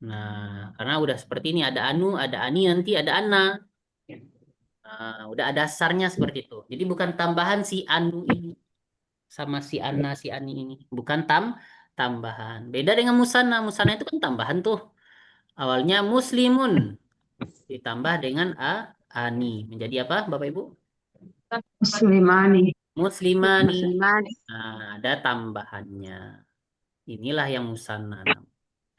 A: Nah, karena udah seperti ini, ada anu, ada ani, nanti ada ana. Nah, udah ada dasarnya seperti itu. Jadi bukan tambahan si anu ini sama si ana, si ani ini, bukan tambahan. Beda dengan musanna. Musanna itu kan tambahan tuh. Awalnya muslimun ditambah dengan ani, menjadi apa, Bapak Ibu?
L: Muslimani.
A: Muslimani. Nah, ada tambahannya. Inilah yang musanna.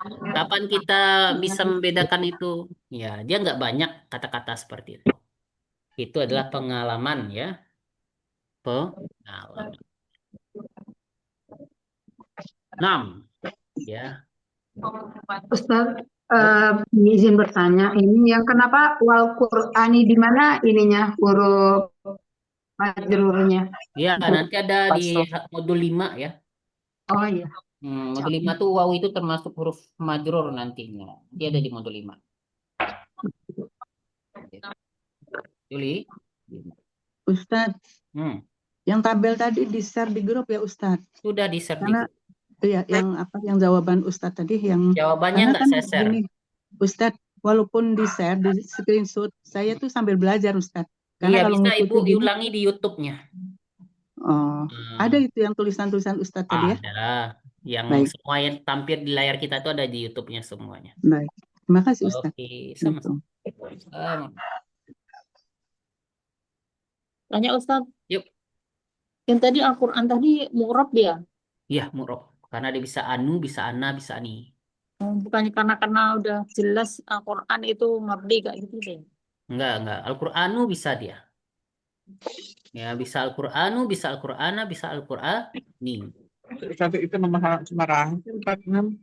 A: Kapan kita bisa membedakan itu? Ya, dia nggak banyak kata-kata seperti itu. Itu adalah pengalaman ya. Pengalaman. 6. Ya.
L: Ustaz, izin bertanya, ini yang kenapa wal Qur'ani di mana ininya huruf majrurnya?
A: Ya, nanti ada di modul 5 ya.
L: Oh iya.
A: Modul 5 tuh waw itu termasuk huruf majrur nantinya. Dia ada di modul 5. Juli.
B: Ustadz, yang tabel tadi di-share di grup ya Ustadz?
A: Sudah di-share di
B: Karena iya, yang jawaban Ustadz tadi yang
A: jawabannya nggak saya share.
B: Gini, Ustadz, walaupun di-share, di screenshot, saya tuh sambil belajar Ustadz.
A: Iya, bisa Ibu diulangi di YouTube-nya.
B: Oh, ada itu yang tulisan-tulisan Ustadz tadi ya?
A: Ada. Yang semua yang tampil di layar kita itu ada di YouTube-nya semuanya.
B: Baik, terima kasih Ustadz.
A: Oke, sama-sama.
I: Tanya Ustadz.
A: Yuk.
I: Yang tadi Al-Quran tadi mu'rab dia?
A: Iya, mu'rab. Karena dia bisa anu, bisa ana, bisa ani.
I: Bukannya karena udah jelas Al-Quran itu mabni kayak gitu deh.
A: Enggak. Al-Qur'anu bisa dia. Ya, bisa Al-Qur'anu, bisa Al-Qur'ana, bisa Al-Qur'ani.
D: Itu nomor sembarang 46.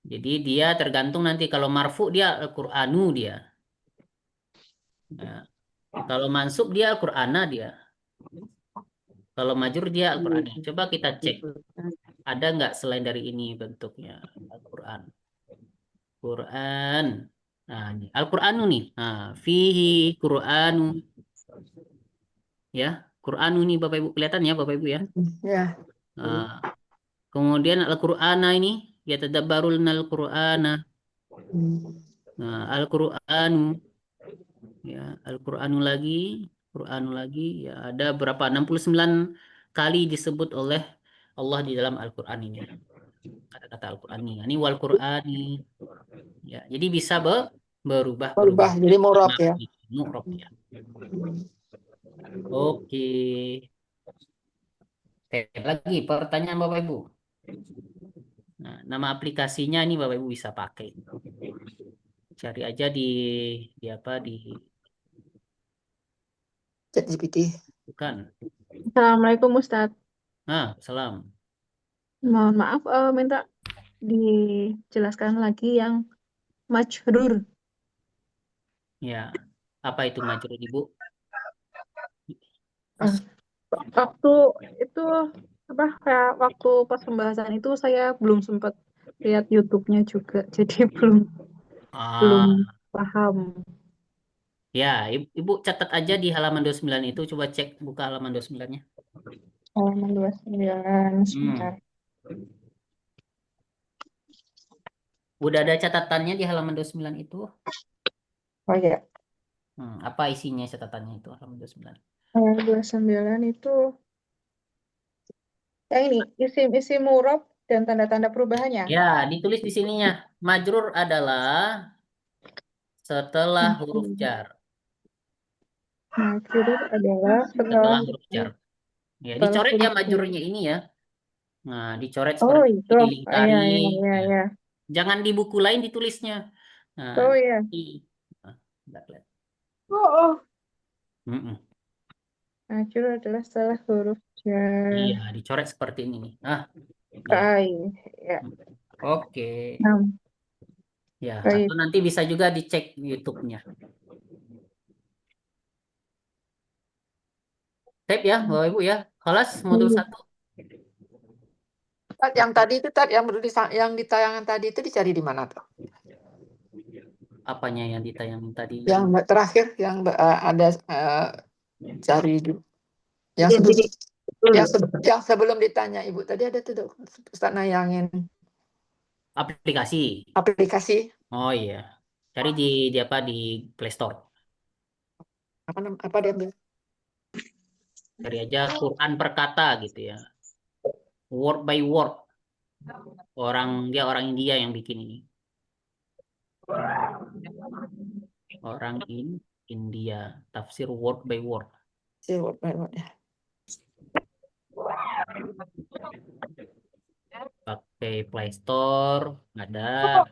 A: Jadi dia tergantung nanti kalau marfu dia Al-Qur'anu dia. Ya. Kalau mansub dia Al-Qur'ana dia. Kalau majur dia Al-Qur'ani. Coba kita cek. Ada nggak selain dari ini bentuknya Al-Qur'an? Quran. Nah, ini Al-Qur'anu nih. Nah, fihi Qur'anu. Ya, Qur'anu nih Bapak Ibu kelihatan ya Bapak Ibu ya?
E: Ya.
A: Nah, kemudian Al-Qur'ana ini yatadabbaruna Al-Qur'ana. Nah, Al-Qur'anu. Ya, Al-Qur'anu lagi, ya ada berapa? 69 kali disebut oleh Allah di dalam Al-Qur'an ini. Kata-kata Al-Qur'an ini wal Qur'ani. Ya, jadi bisa berubah.
E: Jadi mu'rab ya.
A: Mu'rab ya. Oke. Lagi pertanyaan Bapak Ibu. Nah, nama aplikasinya ini Bapak Ibu bisa pakai. Cari aja di
E: ChatGPT.
A: Bukan.
G: Assalamualaikum Ustadz.
A: Salam.
G: Mohon maaf, minta dijelaskan lagi yang majrur.
A: Ya, apa itu majrur Ibu?
G: Waktu itu kayak waktu pas pembahasan itu saya belum sempat lihat YouTube-nya juga, jadi belum paham.
A: Ya, Ibu catat aja di halaman 29 itu, coba cek buka halaman 29-nya.
G: Halaman 29, sebentar.
A: Udah ada catatannya di halaman 29 itu.
G: Oh ya,
A: Apa isinya catatannya itu halaman 29?
G: 29 itu yang ini isim-isim murab dan tanda-tanda perubahannya.
A: Ya, ditulis di sininya. Majrur adalah setelah huruf jar.
G: Majrur adalah
A: Setelah huruf jar. Ya,
G: setelah
A: dicoret ya
G: huruf jar.
A: majrurnya ini ya. Nah, dicoret
G: Oh
A: seperti
G: itu,
A: ini, lingkari.
G: iya iya iya iya.
A: Jangan di buku lain ditulisnya. Nah,
G: Oh iya.
A: nggak kelihatan.
G: Oh.
A: Mm-mm.
G: Majrur adalah setelah huruf jar.
A: Iya, dicoret seperti ini nih. Ya.
G: Ini ya.
A: Oke. Ya,
G: Baik.
A: atau nanti bisa juga dicek YouTube-nya. Tap ya, Bapak Ibu ya. Kelas modul 1.
E: Tat, yang tadi itu Tat, yang di tayangan tadi itu dicari di mana tuh?
A: Apanya yang ditayangin tadi?
E: Yang terakhir yang ada cari yang sebelum ditanya Ibu tadi ada tuh Ustaz nayangin
A: Aplikasi. Oh iya. Cari di apa di Play Store.
E: Apa dia ambil?
A: Cari aja Quran per kata gitu ya. Word by word. Dia orang India yang bikin ini. Orang India, tafsir word by word.
E: Word by word ya.
A: Pakai Play Store ada,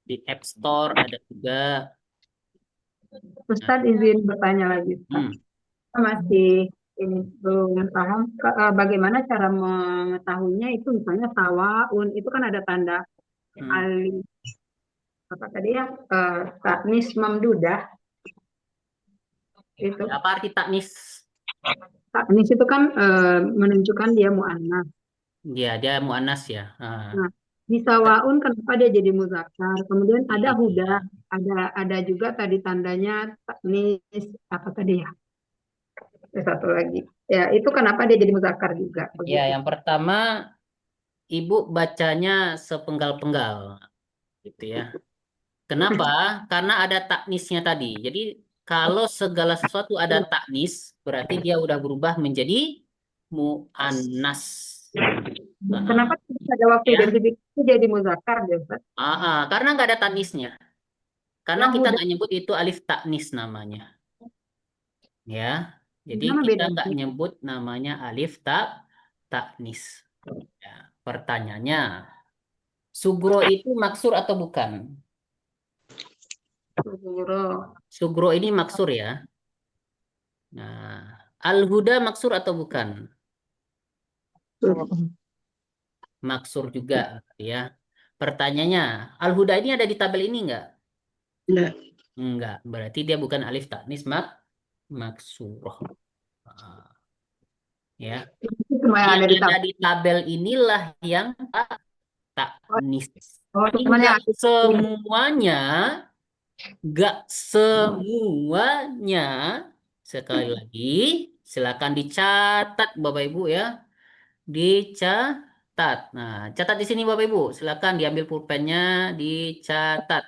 A: di App Store ada juga.
L: Ustadz izin bertanya lagi. Kita masih ini belum paham bagaimana cara mengetahuinya itu misalnya tawaun itu kan ada tanda alif apa tadi ya taknis mamdudah itu.
A: Apa arti taknis?
L: Taknis itu kan menunjukkan dia mu'annas.
A: Iya, dia mu'annas ya.
L: Nah, di sawaun kenapa dia jadi muzakkar? Kemudian ada huda, ada juga tadi tandanya taknis apa tadi ya? Satu lagi. Ya, itu kenapa dia jadi muzakkar juga?
A: Ya, yang pertama Ibu bacanya sepenggal-penggal gitu ya. Kenapa? Karena ada taknisnya tadi. Jadi kalau segala sesuatu ada taknis, berarti dia udah berubah menjadi mu'annas.
L: Kenapa pada waktu identifikasi jadi muzakkar ya, Ustaz?
A: Karena nggak ada taknisnya. Karena kita nggak nyebut itu alif taknis namanya. Ya, jadi kita nggak nyebut namanya alif taknis. Ya, pertanyaannya, sugro itu maksur atau bukan? Sugro ini maksur ya. Nah, al-huda maksur atau bukan? Maksur juga ya. Pertanyaannya, al-huda ini ada di tabel ini enggak? Enggak. Berarti dia bukan alif taknis maksuroh. Ya. Yang ada di tabel inilah yang taknis. Enggak semuanya. Sekali lagi, silakan dicatat Bapak Ibu ya. Dicatat. Nah, catat di sini Bapak Ibu. Silakan diambil pulpennya, dicatat.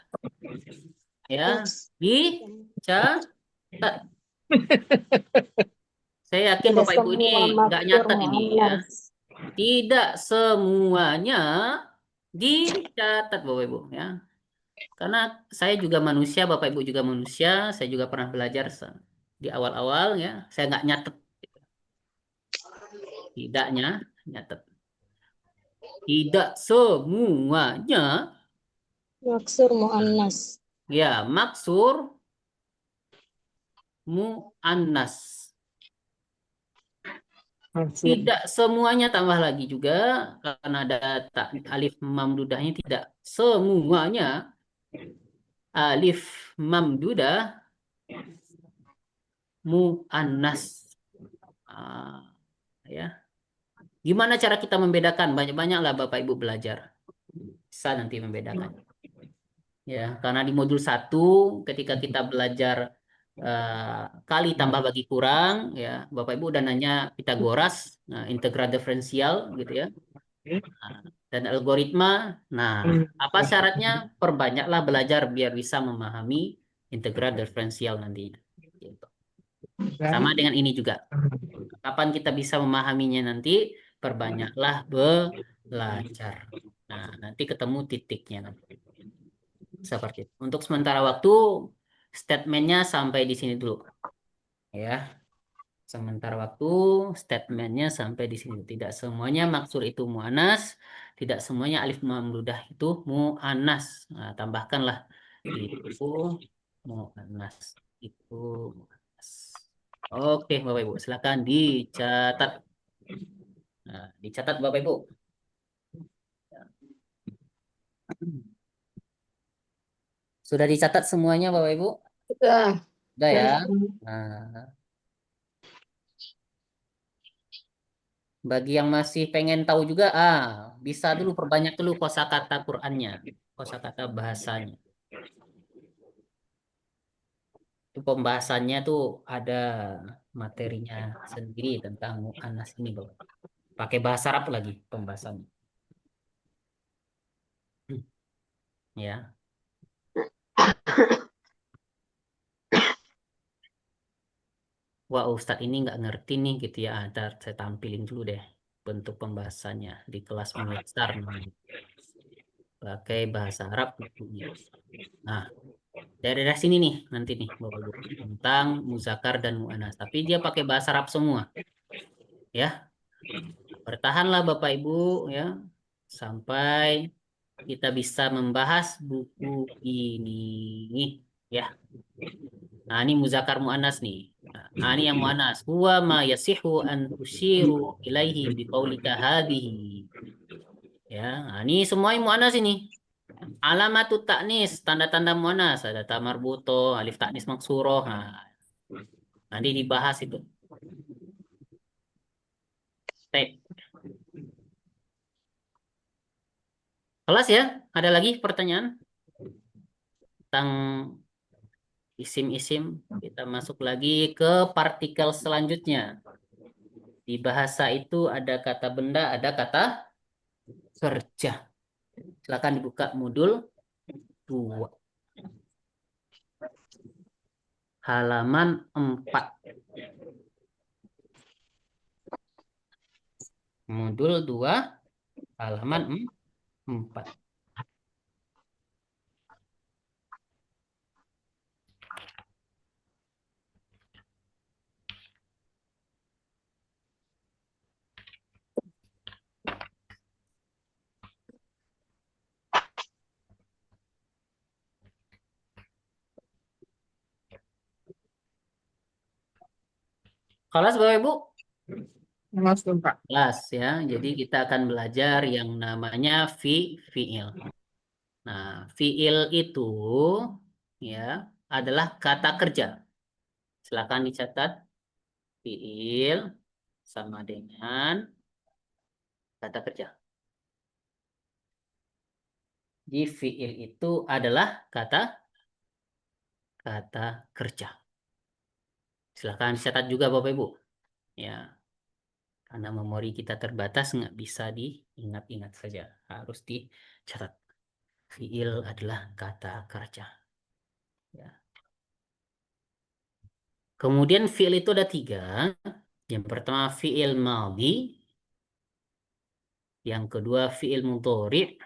A: Ya, dicatat. Saya yakin Bapak Ibu ini nggak nyatat ini ya. Tidak semuanya dicatat Bapak Ibu ya. Karena saya juga manusia, Bapak Ibu juga manusia, saya juga pernah belajar di awal-awal ya. Saya nggak nyatet. Tidaknya nyatet. Tidak semuanya
F: maksur mu'annas.
A: Ya, maksur mu'annas. Tidak semuanya tambah lagi juga karena ada alif mamdudahnya, tidak semuanya alif mamdudah mu'annas. Ya. Gimana cara kita membedakan? Banyak-banyaklah Bapak Ibu belajar. Bisa nanti membedakan. Ya, karena di modul 1 ketika kita belajar kali tambah bagi kurang ya, Bapak Ibu udah nanya Pitagoras, integral diferensial gitu ya. dan algoritma. Nah, apa syaratnya? Perbanyaklah belajar biar bisa memahami integral diferensial nantinya. Gitu. Sama dengan ini juga. Kapan kita bisa memahaminya nanti? Perbanyaklah belajar. Nah, nanti ketemu titiknya. Seperti itu. Untuk sementara waktu, statementnya sampai di sini dulu. Ya. Sementara waktu, statementnya sampai di sini. Tidak semuanya maksur itu mu'anas. Tidak semuanya alif mamdudah itu mu'anas. Nah, tambahkanlah. Itu mu'anas. Itu mu'anas. Oke, Bapak Ibu. Silakan dicatat. Nah, dicatat Bapak Ibu. Sudah dicatat semuanya Bapak Ibu?
E: Sudah.
A: Sudah ya? Nah, bagi yang masih pengen tahu juga, bisa dulu perbanyak dulu kosakata Qur'annya, kosakata bahasanya. Itu pembahasannya tuh ada materinya sendiri tentang mu'annas ini, Bapak. Pakai bahasa Arab lagi pembahasannya. Ya. Wah, Ustadz ini nggak ngerti nih gitu ya. Ntar saya tampilin dulu deh bentuk pembahasannya di kelas Muyassar namanya. Pakai bahasa Arab. Nah, daerah sini nih nanti nih Bapak Ibu tentang muzakkar dan mu'annas. Tapi dia pakai bahasa Arab semua. Ya. Bertahanlah Bapak Ibu ya sampai kita bisa membahas buku ini ya. Nah, ini muzakkar mu'annas nih. Nah, ini yang mu'annas. Huwa ma yasihu an tusyiru ilaihi biqaulika hadhihi. Ya, nah, ini semua mu'annas ini. Alamatut taknis, tanda-tanda mu'annas, ada ta marbuto, alif taknis maksuroh. Nah, nanti dibahas itu. Tek. Kelas ya? Ada lagi pertanyaan tentang isim-isim? Kita masuk lagi ke partikel selanjutnya. Di bahasa itu ada kata benda, ada kata kerja. Silakan dibuka modul 2. Halaman 4. Modul 2, halaman 4. Kelas Bapak Ibu?
D: Langsung Pak.
A: Kelas ya. Jadi kita akan belajar yang namanya fi'il. Nah, fi'il itu ya adalah kata kerja. Silakan dicatat. Fi'il sama dengan kata kerja. Jadi fi'il itu adalah kata kerja. Silakan dicatat juga Bapak Ibu. Ya. Karena memori kita terbatas nggak bisa diingat-ingat saja. Harus dicatat. Fi'il adalah kata kerja. Ya. Kemudian fi'il itu ada 3. Yang pertama fi'il madhi. Yang kedua fi'il mudhari'.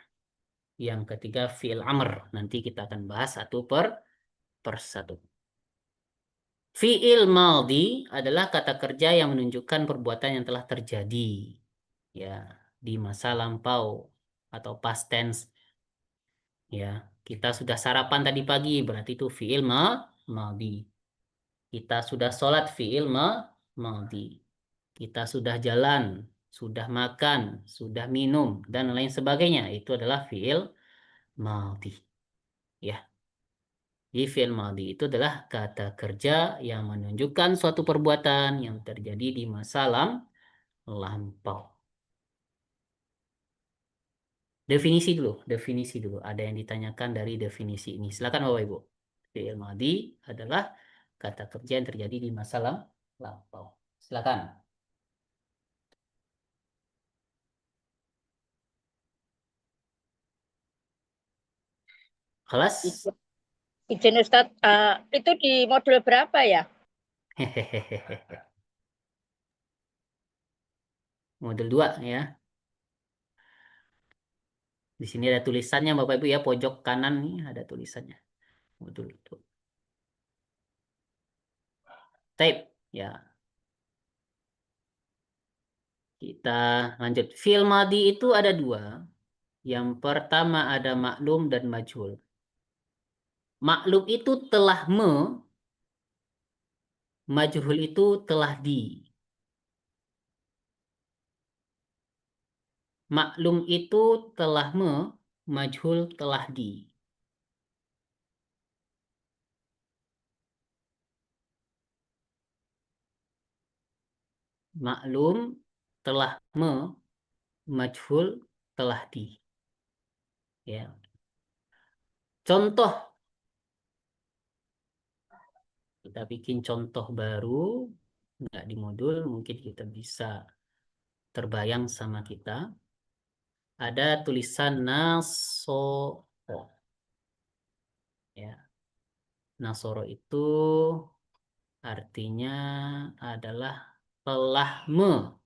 A: Yang ketiga fi'il amr. Nanti kita akan bahas satu per satu. Fi'il madhi adalah kata kerja yang menunjukkan perbuatan yang telah terjadi. Ya, di masa lampau atau past tense. Ya, kita sudah sarapan tadi pagi, berarti itu fi'il madhi. Kita sudah sholat fi'il madhi. Kita sudah jalan, sudah makan, sudah minum, dan lain sebagainya. Itu adalah fi'il madhi. Ya. Jadi fi'il madhi itu adalah kata kerja yang menunjukkan suatu perbuatan yang terjadi di masa lampau. Definisi dulu. Ada yang ditanyakan dari definisi ini. Silakan Bapak Ibu. Fi'il madhi adalah kata kerja yang terjadi di masa lampau. Silakan. Kelas?
H: Izin Ustadz, itu di modul berapa ya?
A: Hehehe. Modul 2 ya. Di sini ada tulisannya Bapak Ibu ya, pojok kanan nih ada tulisannya. Modul 2. Tape ya. Kita lanjut. Fi'il madhi itu ada 2. Yang pertama ada maklum dan majhul. Maklum itu telah majhul itu telah di. Maklum itu telah majhul telah di. Maklum telah majhul telah di. Ya. Contoh. Kita bikin contoh baru, nggak di modul, mungkin kita bisa terbayang sama kita. Ada tulisan nasoro. Ya. Nasoro itu artinya adalah telah menolong.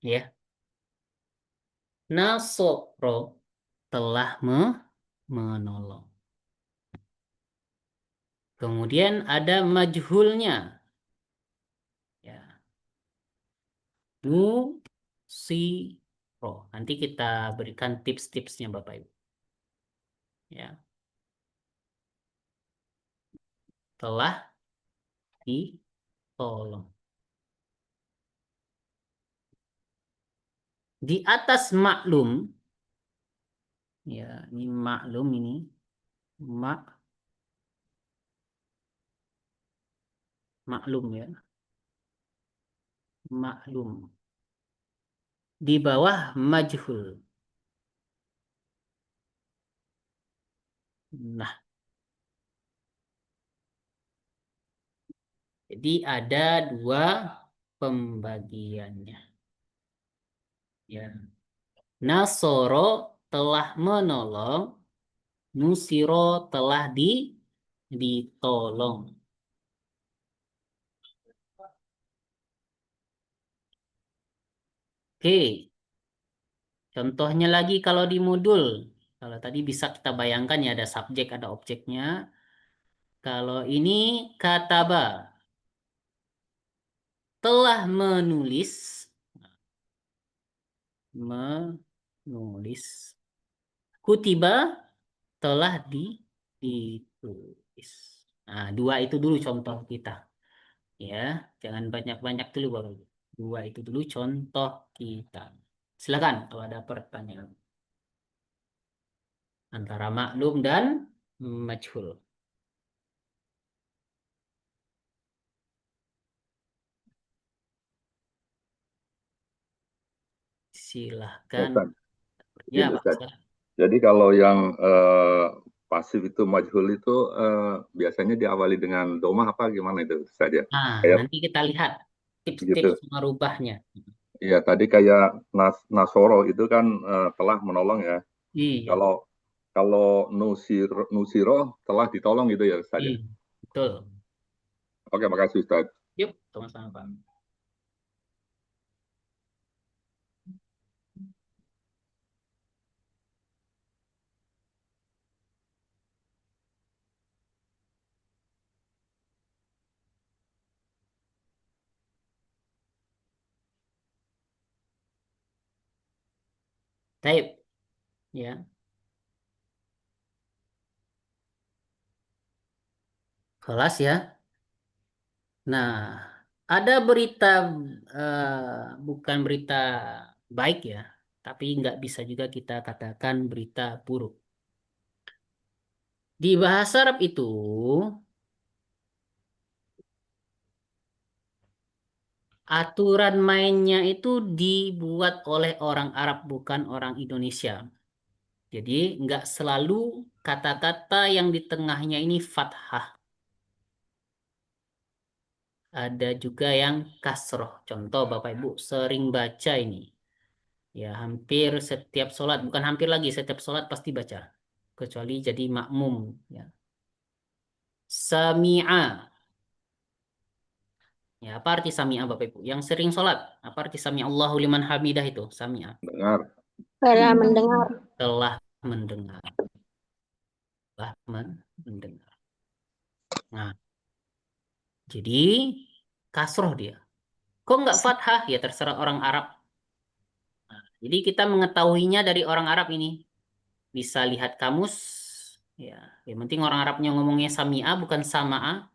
A: Ya. Nasoro telah menolong. Kemudian ada majhulnya. Ya. Nusiro. Nanti kita berikan tips-tipsnya Bapak Ibu. Ya. Telah ditolong. Di atas maklum, ya ini maklum ini, maklum ya, maklum. Di bawah majhul. Nah, jadi ada 2 pembagiannya. Ya. Nasoro telah menolong, nusiro telah ditolong. Oke. Contohnya lagi kalau di modul. Kalau tadi bisa kita bayangkan ya ada subjek, ada objeknya. Kalau ini kataba. Telah menulis. Kutiba telah ditulis. Nah, 2 itu dulu contoh kita. Ya, jangan banyak-banyak dulu Bapak Ibu. 2 itu dulu contoh kita. Silakan kalau ada pertanyaan. Antara maklum dan majhul. Silahkan.
C: Ustaz.
A: Ya,
C: Iya,
A: Pak.
C: Ustaz. Jadi kalau yang pasif itu majhul itu biasanya diawali dengan domah apa gimana itu saja?
A: Nah,
C: Kayak
A: nanti kita lihat
C: gitu.
A: tips-tips merubahnya.
C: Iya, tadi kayak nasoro itu kan telah menolong ya.
A: Iya.
C: Kalau nusiro telah ditolong gitu ya Ustaz.
A: Iya, betul.
C: Oke, makasih Ustaz.
A: Yuk, sama-sama Pak. Taib. Ya. Kelas ya. Nah, ada berita bukan berita baik ya, tapi nggak bisa juga kita katakan berita buruk. Di bahasa Arab itu aturan mainnya itu dibuat oleh orang Arab bukan orang Indonesia. Jadi nggak selalu kata-kata yang di tengahnya ini fathah. ada juga yang kasroh. Contoh Bapak Ibu sering baca ini. Ya, hampir setiap sholat, bukan hampir lagi, setiap sholat pasti baca. Kecuali jadi makmum. Ya. Sami'a. Ya, apa arti sami'a Bapak Ibu? Yang sering sholat, apa arti sami'a Allahu liman hamidah itu? Sami'a.
C: Dengar.
F: Telah mendengar.
A: Telah mendengar. Telah mendengar. Nah, jadi kasroh dia. Kok nggak fathah? Ya terserah orang Arab. Nah, jadi kita mengetahuinya dari orang Arab ini. Bisa lihat kamus. Ya, yang penting orang Arabnya ngomongnya sami'a bukan sama'a.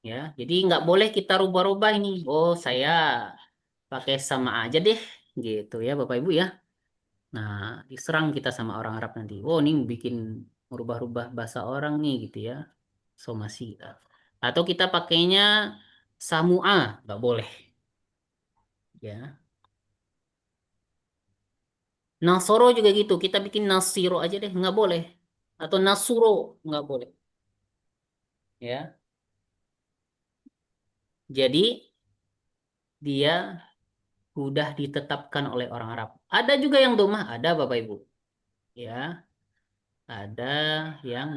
A: Ya, jadi nggak boleh kita rubah-rubah ini. Oh, saya pakai sama aja deh, gitu ya Bapak Ibu ya. Nah, diserang kita sama orang Arab nanti. Oh, ini bikin merubah-rubah bahasa orang nih, gitu ya. Somasi. Atau kita pakainya samu'a, nggak boleh. Ya. Nasoro juga gitu. Kita bikin nasiro aja deh, nggak boleh. Atau nasuro, nggak boleh. Ya. Jadi dia sudah ditetapkan oleh orang Arab. Ada juga yang domah, ada Bapak Ibu. Ya, ada yang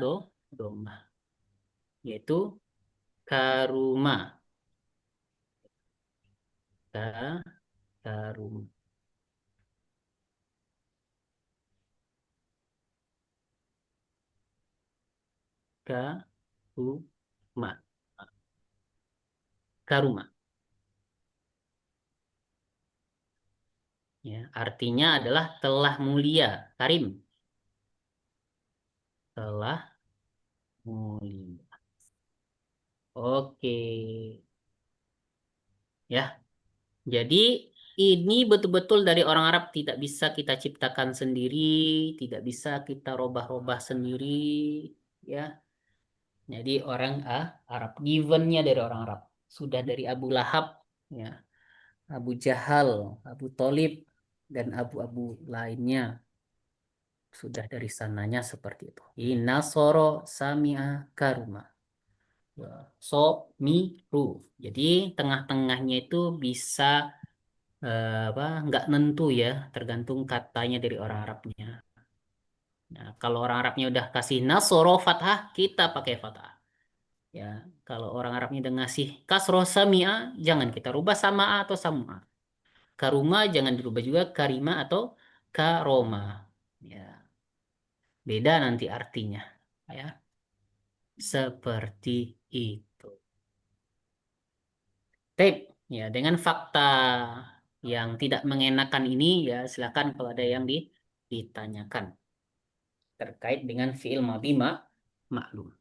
A: domah, yaitu karuma. Karuma. Karuma. Karuma. Ya, artinya adalah telah mulia, karim. Telah mulia. Oke. Ya. Jadi ini betul-betul dari orang Arab, tidak bisa kita ciptakan sendiri, tidak bisa kita robah-robah sendiri, ya. Jadi orang Arab, givennya dari orang Arab, sudah dari Abu Lahab, ya, Abu Jahal, Abu Tholib, dan abu-abu lainnya, sudah dari sananya seperti itu. Ini Nasoro Sami'a Karuma. So miru. Jadi tengah-tengahnya itu bisa apa, nggak nentu ya, tergantung katanya dari orang Arabnya. Nah, kalau orang Arabnya udah kasih nasoro fathah, kita pakai fathah. Ya, kalau orang Arabnya udah ngasih kasro samia, jangan kita rubah sama atau sama. Karuma jangan dirubah juga karima atau karoma. Ya, beda nanti artinya. Ya, seperti itu. Tip, ya dengan fakta yang tidak mengenakan ini ya silakan kalau ada yang ditanyakan terkait dengan fi'il madhi maklum.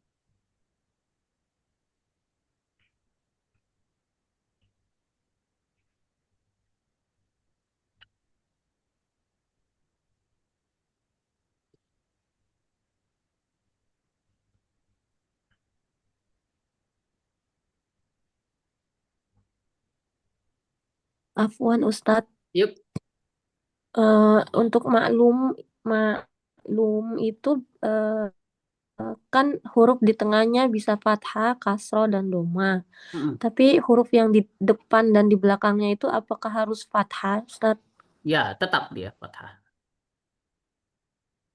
K: Afwan Ustadz,
A: Yuk,
K: untuk maklum itu kan huruf di tengahnya bisa fathah, kasroh, dan doma. Tapi huruf yang di depan dan di belakangnya itu apakah harus fathah, Ustadz?
A: ya tetap dia fathah.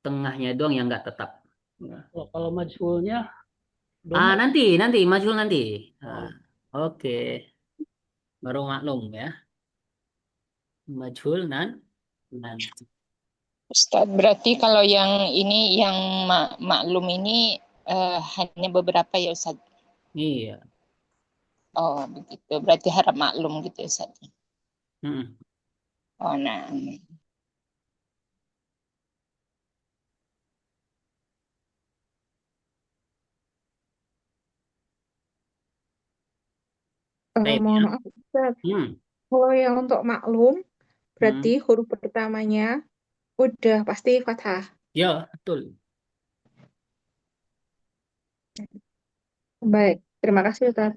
A: Tengahnya doang yang nggak tetap.
J: Kalau majhulnya
A: Nanti majhul nanti. Oke. Baru maklum ya. Majhul nanti.
H: Ustadz, berarti kalau yang ini yang maklum ini hanya beberapa ya Ustadz?
A: Iya.
H: Oh begitu, berarti harap maklum gitu ya Ustadz. Oh nah.
G: Mohon maaf, Ustaz. Kalau yang untuk maklum, berarti huruf pertamanya udah pasti fathah.
A: Ya, betul.
G: Baik, terima kasih Ustaz.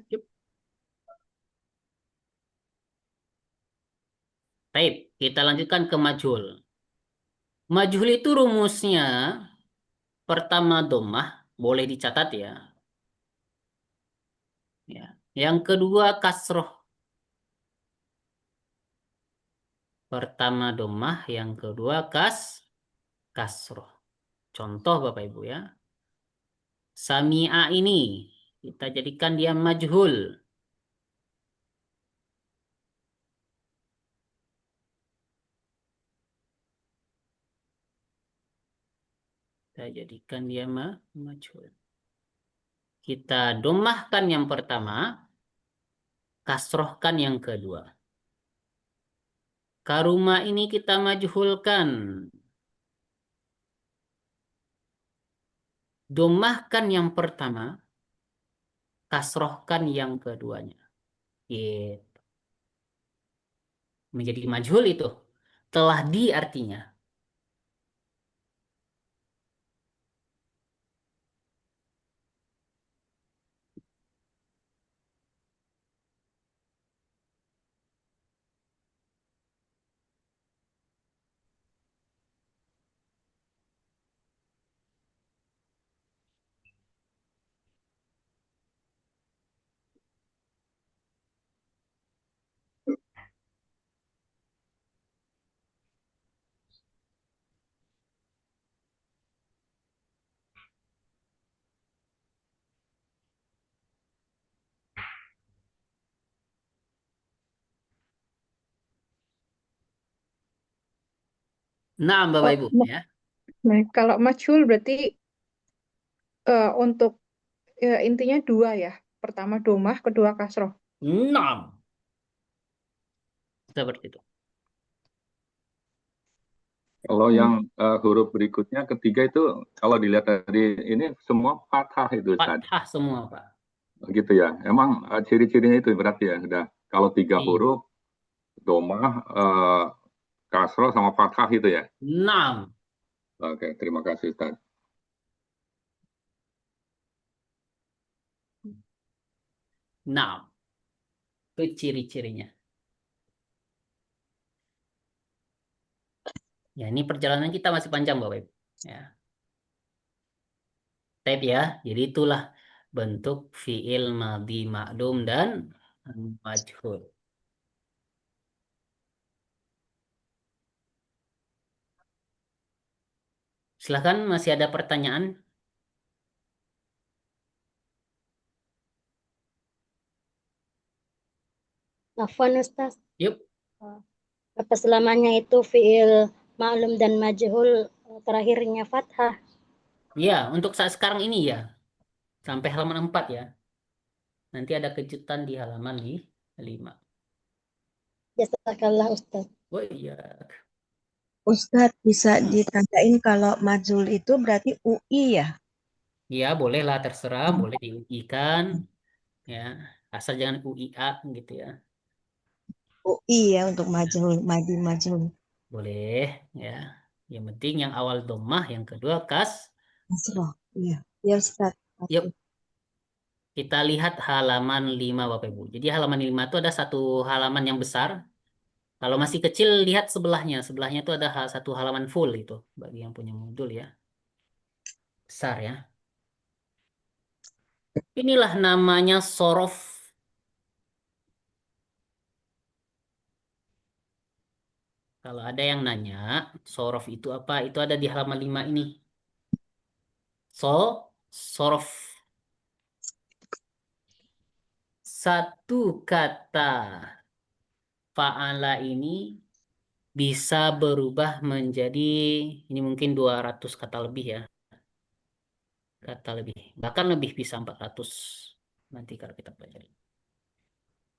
A: Baik, kita lanjutkan ke majhul. Majhul itu rumusnya pertama domah, boleh dicatat ya. Ya, Yang kedua kasroh. Pertama domah, yang kedua kasroh. Contoh Bapak Ibu ya. Sami'a ini kita jadikan dia majhul. Kita jadikan dia majhul. Kita domahkan yang pertama, kasrohkan yang kedua. Karuma ini kita majhulkan. Domahkan yang pertama, kasrohkan yang keduanya. Gitu. Menjadi majhul itu. Telah di artinya. Nah, Bapak Ibu ya.
G: Nah, kalau majhul berarti untuk intinya dua ya. Pertama domah, kedua kasroh.
A: Nah. Seperti itu.
C: Kalau yang huruf berikutnya ketiga itu kalau dilihat dari ini semua fathah itu Ustaz.
A: Fathah semua Pak.
C: Gitu ya. Emang ciri-cirinya itu berarti ya. Udah kalau 3 huruf domah, kasroh sama fathah itu ya.
A: 6.
C: Oke, terima kasih Ustaz.
A: Nah, itu ciri-cirinya. Ya, ini perjalanan kita masih panjang Bapak Ibu. Ya. Tab ya. Jadi itulah bentuk fiil madhi ma'lum dan majhul. Silahkan, masih ada pertanyaan?
F: Afwan Ustaz.
A: Yuk.
F: Apa selamanya itu fiil ma'lum dan majhul terakhirnya fathah?
A: Ya, untuk saat sekarang ini ya. Sampai halaman 4 ya. Nanti ada kejutan di halaman 5.
F: Jazakallah Ustaz.
A: Oh iya.
M: Ustaz, bisa ditanyain kalau majhul itu berarti UI ya?
A: Ya, bolehlah terserah, boleh di-UI-kan. Ya, asal jangan UIA gitu ya.
M: UI ya untuk majhul, madhi majhul.
A: Boleh ya. Yang penting yang awal domah, yang kedua
M: kasroh. Iya. Ya Ustaz.
A: Yuk. Kita lihat halaman 5 Bapak Ibu. Jadi halaman 5 itu ada satu halaman yang besar. Kalau masih kecil lihat sebelahnya. Sebelahnya itu ada satu halaman full itu bagi yang punya modul ya. Besar ya. Inilah namanya sorof. Kalau ada yang nanya, sorof itu apa? Itu ada di halaman 5 ini. Sorof. Satu kata fa'ala ini bisa berubah menjadi, ini mungkin 200 kata lebih ya. Kata lebih. Bahkan lebih bisa 400. Nanti kalau kita pelajari.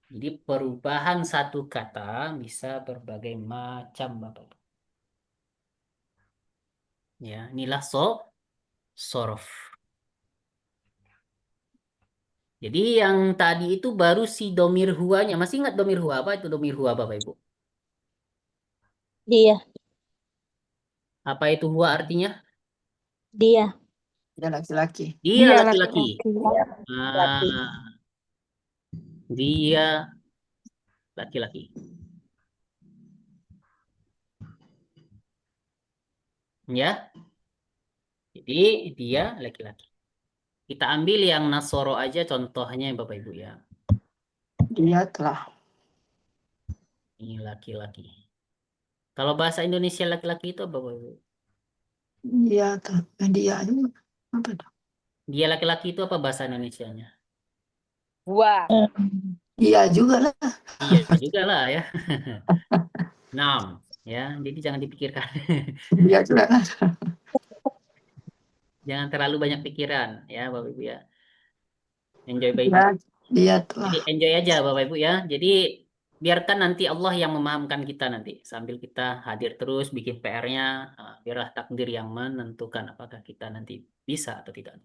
A: Jadi perubahan satu kata bisa berbagai macam Bapak. Ya, inilah sorof. Jadi yang tadi itu baru si domir huanya. Masih ingat domir hua? Apa itu domir hua Bapak Ibu?
F: Dia.
A: Apa itu hua artinya?
F: Dia.
E: Dia laki-laki.
A: Dia laki-laki. Dia laki-laki. Ya. Jadi dia laki-laki. Kita ambil yang nasoro aja contohnya Bapak Ibu ya.
D: Dia telah.
A: Ini laki-laki. Kalau bahasa Indonesia laki-laki itu apa, Bapak Ibu?
D: Dia telah. Dia itu apa dong?
A: Dia laki-laki itu apa bahasa Indonesianya?
H: Wah.
D: Iya juga lah.
A: Iya juga lah ya. 6 ya. Jadi jangan dipikirkan.
D: Dia juga lah.
A: Jangan terlalu banyak pikiran ya Bapak Ibu ya. Enjoy baik.
D: Dia telah.
A: Jadi enjoy aja Bapak Ibu ya. Jadi biarkan nanti Allah yang memahamkan kita nanti sambil kita hadir terus bikin PR-nya. Biarlah takdir yang menentukan apakah kita nanti bisa atau tidak.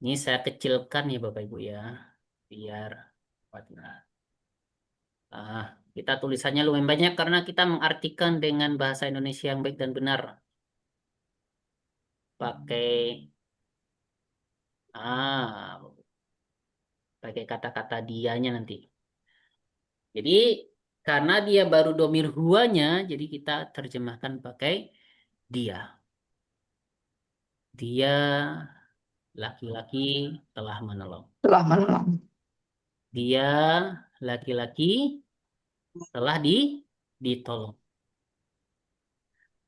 A: Ini saya kecilkan ya Bapak Ibu ya. Biar kita tulisannya lumayan banyak karena kita mengartikan dengan bahasa Indonesia yang baik dan benar. Pakai kata-kata dianya nanti. Jadi karena dia baru domir huanya, jadi kita terjemahkan pakai dia. Dia laki-laki telah menolong.
D: Telah menolong.
A: Dia laki-laki telah ditolong.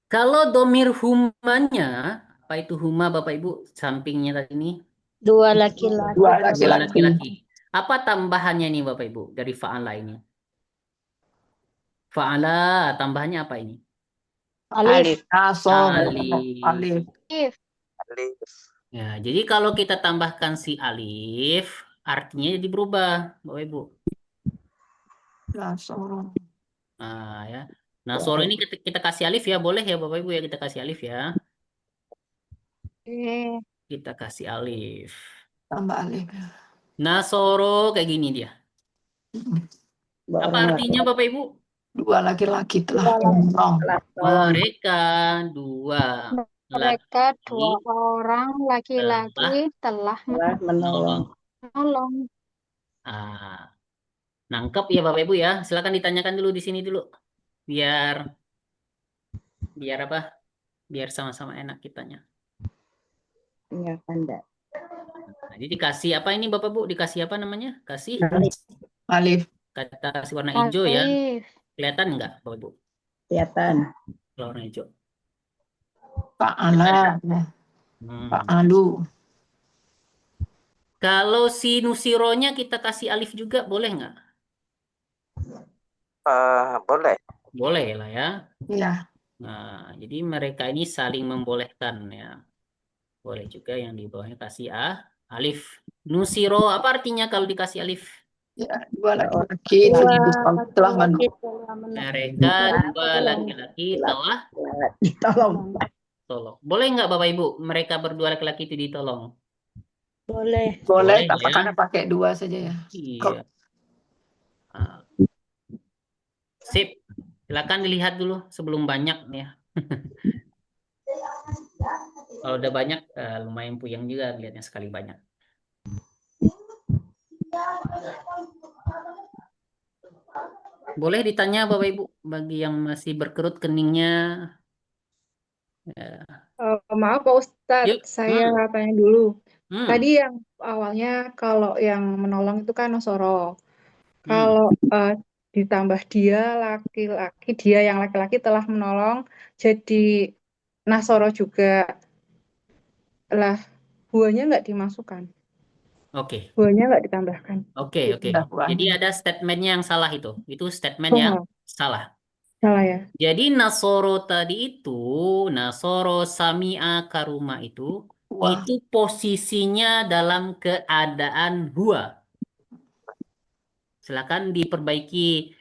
A: Kalau domir humanya, apa itu huma Bapak Ibu? Sampingnya tadi ini.
F: Dua laki-laki.
A: Dua laki-laki. Apa tambahannya nih Bapak Ibu dari fa'ala ini? Fa'ala tambahannya apa ini?
F: Alif.
A: Alif. Ya, jadi kalau kita tambahkan si alif, artinya jadi berubah, Bapak Ibu.
D: Nasoro.
A: Ya. Nasoro ini kita kasih alif ya, boleh ya Bapak Ibu ya kita kasih alif ya. Kita kasih alif.
D: Tambah alif.
A: Nasoro kayak gini dia. Apa artinya Bapak Ibu?
D: Dua laki-laki telah menolong.
A: Mereka dua
F: orang laki-laki telah
A: menolong. Nangkep ya Bapak Ibu ya. Silakan ditanyakan dulu di sini dulu. Biar apa? Biar sama-sama enak kitanya.
B: Ya, Anda.
A: Jadi dikasih apa ini Bapak Ibu? Dikasih apa namanya? Kasih
D: alif.
A: Kata kasih warna hijau ya. Kelihatan enggak Bapak Ibu?
B: Kelihatan.
A: Warna hijau.
D: Fa'ala. Fa'alu.
A: Kalau si nusironya kita kasih alif juga boleh nggak?
N: Boleh.
A: Boleh lah ya.
D: Iya.
A: Nah, jadi mereka ini saling membolehkan ya. Boleh juga yang di bawahnya kasih alif. Nusiro apa artinya kalau dikasih alif?
D: Ya, dua laki-laki telah menolong.
A: Mereka dua laki-laki telah
B: ditolong.
A: Boleh nggak Bapak Ibu? Mereka berdua laki-laki itu ditolong.
F: Boleh.
D: Boleh,
A: ya.
D: karena pakai dua saja ya.
A: Iya. Sip. Silakan dilihat dulu sebelum banyak ya. Kalau udah banyak lumayan puyeng juga lihatnya sekali banyak. Boleh ditanya Bapak Ibu bagi yang masih berkerut keningnya. Ya.
G: Maaf Pak Ustadz, saya tanya dulu. Tadi yang awalnya kalau yang menolong itu kan Nasoro. Kalau ditambah dia laki-laki, dia yang laki-laki telah menolong, jadi Nasoro juga. Lah, huanya nggak dimasukkan.
A: Oke.
G: Huanya nggak ditambahkan.
A: Oke. Jadi ada statementnya yang salah itu. Itu statement yang salah.
G: Salah ya.
A: Jadi Nasoro tadi itu, Nasoro Sami'a Karuma itu posisinya dalam keadaan huwa. Silakan diperbaiki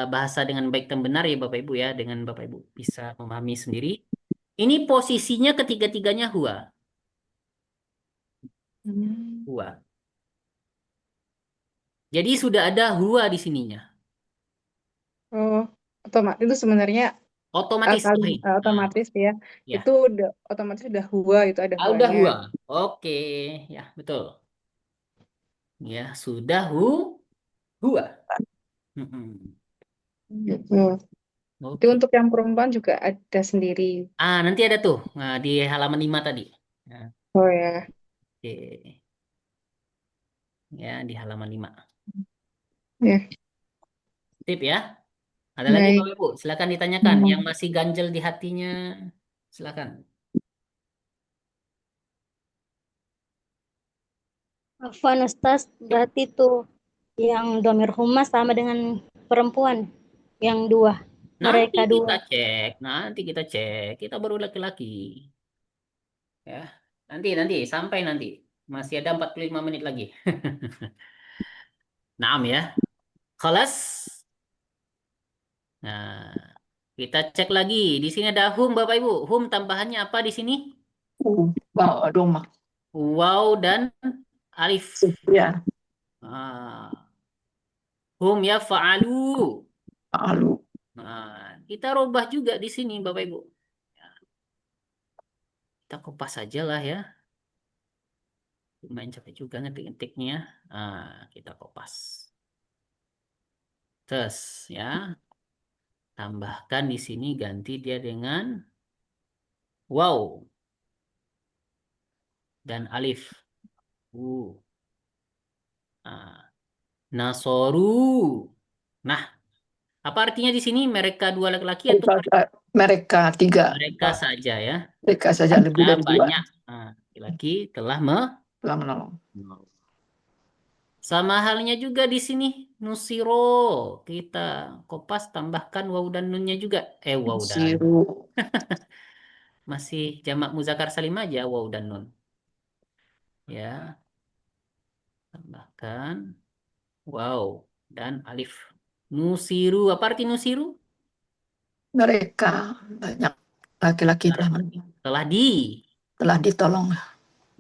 A: bahasa dengan baik dan benar ya Bapak Ibu ya, dengan Bapak Ibu bisa memahami sendiri. Ini posisinya ketiga-tiganya huwa. Huwa. Jadi sudah ada huwa di sininya.
G: Oh, otomatis itu sebenarnya
A: otomatis
G: otomatis ya. Itu udah otomatis udah huwa, itu ada huwanya.
A: Udah huwa. Oke, ya betul. Ya, sudah huwa.
G: Itu untuk yang perempuan juga ada sendiri.
A: Nanti ada tuh di halaman 5 tadi. Ya.
G: Oh ya.
A: Oke. Ya, di halaman 5.
G: Ya.
A: Sip ya. Ada lagi
G: Baik.
A: Bapak Ibu? Silakan ditanyakan.
G: Hmm.
A: Yang masih ganjel di hatinya, silakan.
F: Afwan Ustaz, berarti tuh yang domir huma sama dengan perempuan yang dua.
A: Nanti
F: Mereka
A: kita
F: dua.
A: cek, kita baru laki-laki. Ya, nanti sampai nanti. Masih ada 45 menit lagi. Naam ya. Kelas. Nah, kita cek lagi. Di sini ada hum Bapak Ibu. Hum tambahannya apa di sini?
E: Doma.
A: Waw dan alif.
E: Ya.
A: Hum ya fa'alu.
E: Fa'alu.
A: Nah, kita rubah juga di sini Bapak Ibu. Kita kopas saja lah ya. Lumayan capek juga ngetik-ngetiknya. Kita kopas. Terus ya. Tambahkan di sini ganti dia dengan waw dan alif. Nasoru. Nah, apa artinya di sini? Mereka dua laki-laki atau
E: Mereka tiga.
A: mereka saja ya?
E: Mereka saja lebih dari dua.
A: Banyak laki-laki telah
E: menolong.
A: Sama halnya juga di sini nusiro. Kita kopas tambahkan waw dan nunnya juga. Waw dan masih jamak muzakkar salim aja waw dan nun. Ya. Tambahkan waw dan alif. Nusiru. Apa arti nusiru?
E: Mereka banyak laki-laki telah ditolong.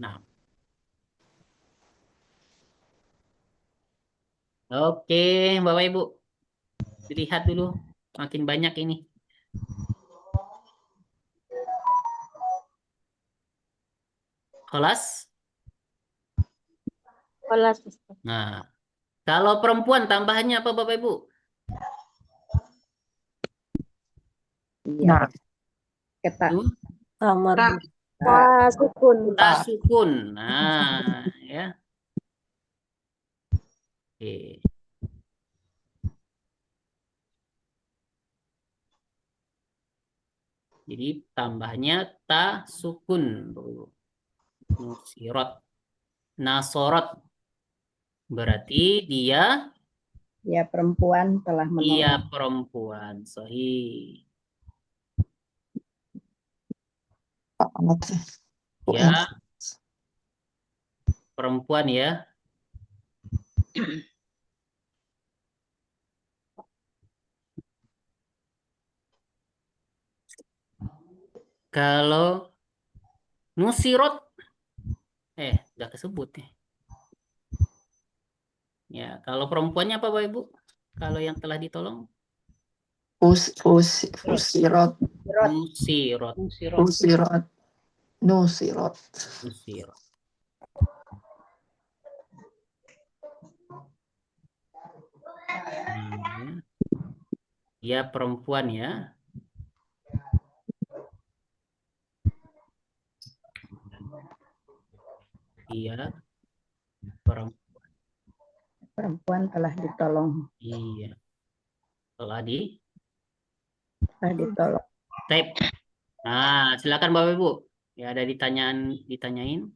A: Nah. Oke, Bapak Ibu. Dilihat dulu. Makin banyak ini. Kelas?
F: Kelas.
A: Nah, kalau perempuan tambahannya apa Bapak Ibu?
B: Nah, kata
F: sukun.
A: Sukun. Nah, ya. Oke. Jadi tambahnya ta sukun. Nusirot. Nasorot. Berarti dia
B: perempuan telah menolong.
A: Dia perempuan. Sahih. Ya. Perempuan ya. Kalau nusirot udah kesebut ya. Ya, kalau perempuannya apa Bapak Ibu? Kalau yang telah ditolong?
E: Usirot. Nusirot.
A: Ya, perempuan ya. Iya.
B: Perempuan telah ditolong.
A: Iya. Telah
B: ditolong.
A: Type. Nah, silakan Bapak Ibu. Ya, ada ditanyain.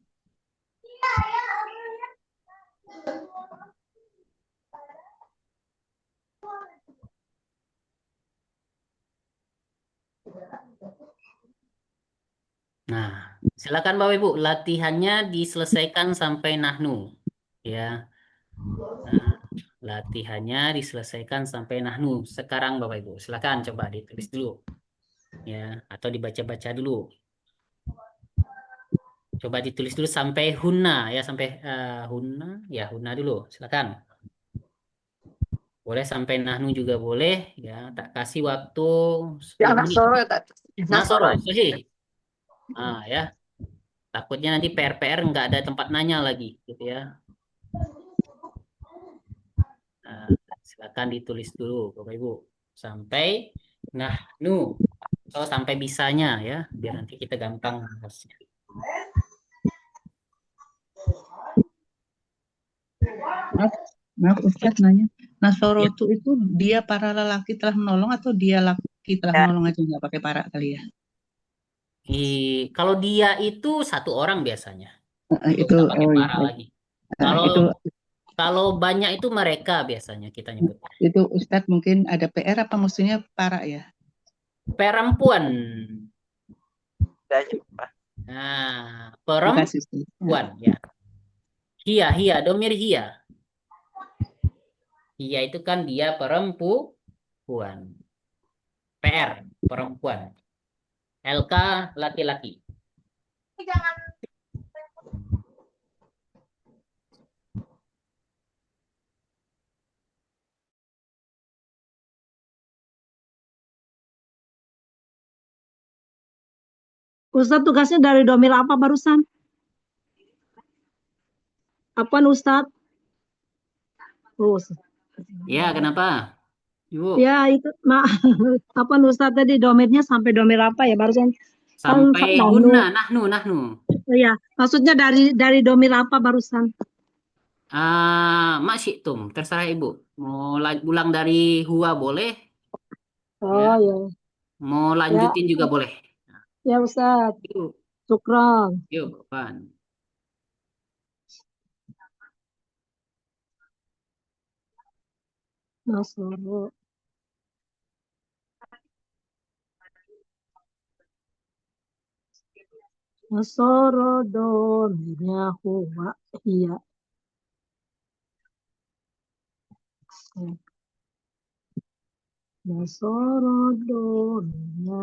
A: Nah, silakan Bapak Ibu, latihannya diselesaikan sampai nahnu. Ya. Nah, latihannya diselesaikan sampai nahnu. Sekarang Bapak Ibu, silakan coba ditulis dulu. Ya, atau dibaca-baca dulu. Coba ditulis dulu sampai hunna ya, sampai hunna, ya hunna dulu. Silakan. Boleh sampai nahnu juga boleh ya, tak kasih waktu 10 menit. Nasoro, sahih. Ya. Takutnya nanti PR nggak ada tempat nanya lagi gitu ya. Silakan ditulis dulu Bapak Ibu sampai nahnu atau sampai bisanya ya, biar nanti kita gampang bahasnya.
B: Maaf Ustaz nanya. Nasorotu itu dia para lelaki telah menolong atau dia laki telah menolong aja nggak pakai para kali ya?
A: Kalau dia itu satu orang biasanya, nggak
B: Itu
A: usah pakai
B: oh
A: para
B: iya.
A: lagi. Kalau
B: Itu
A: kalau banyak itu mereka biasanya kita nyebut.
B: itu Ustadz mungkin ada PR apa maksudnya para ya?
A: Perempuan.
B: Makasih
A: Nah,
B: Ustadz.
A: perempuan ya. Hia, domir hia. Hia itu kan dia perempuan. PR, perempuan. LK, laki-laki.
N: Ustadz tugasnya dari domir apa barusan? Apaan Ustadz? Oh,
A: Ya, kenapa? Ibu.
N: ya itu, apa Ustadz tadi domirnya sampai domir apa ya barusan? Kan
A: Sampai
N: nahnu.
A: nahnu.
N: Ya, maksudnya dari domir apa barusan?
A: Masih terserah ibu. Mau ulang dari huwa boleh,
N: Oh ya.
A: mau lanjutin juga boleh.
N: Ya Ustadz.
A: Yuk,
N: Syukran.
A: Pan.
N: Nasoro. Nasoro domirnya huwa iya. Nasoro domirnya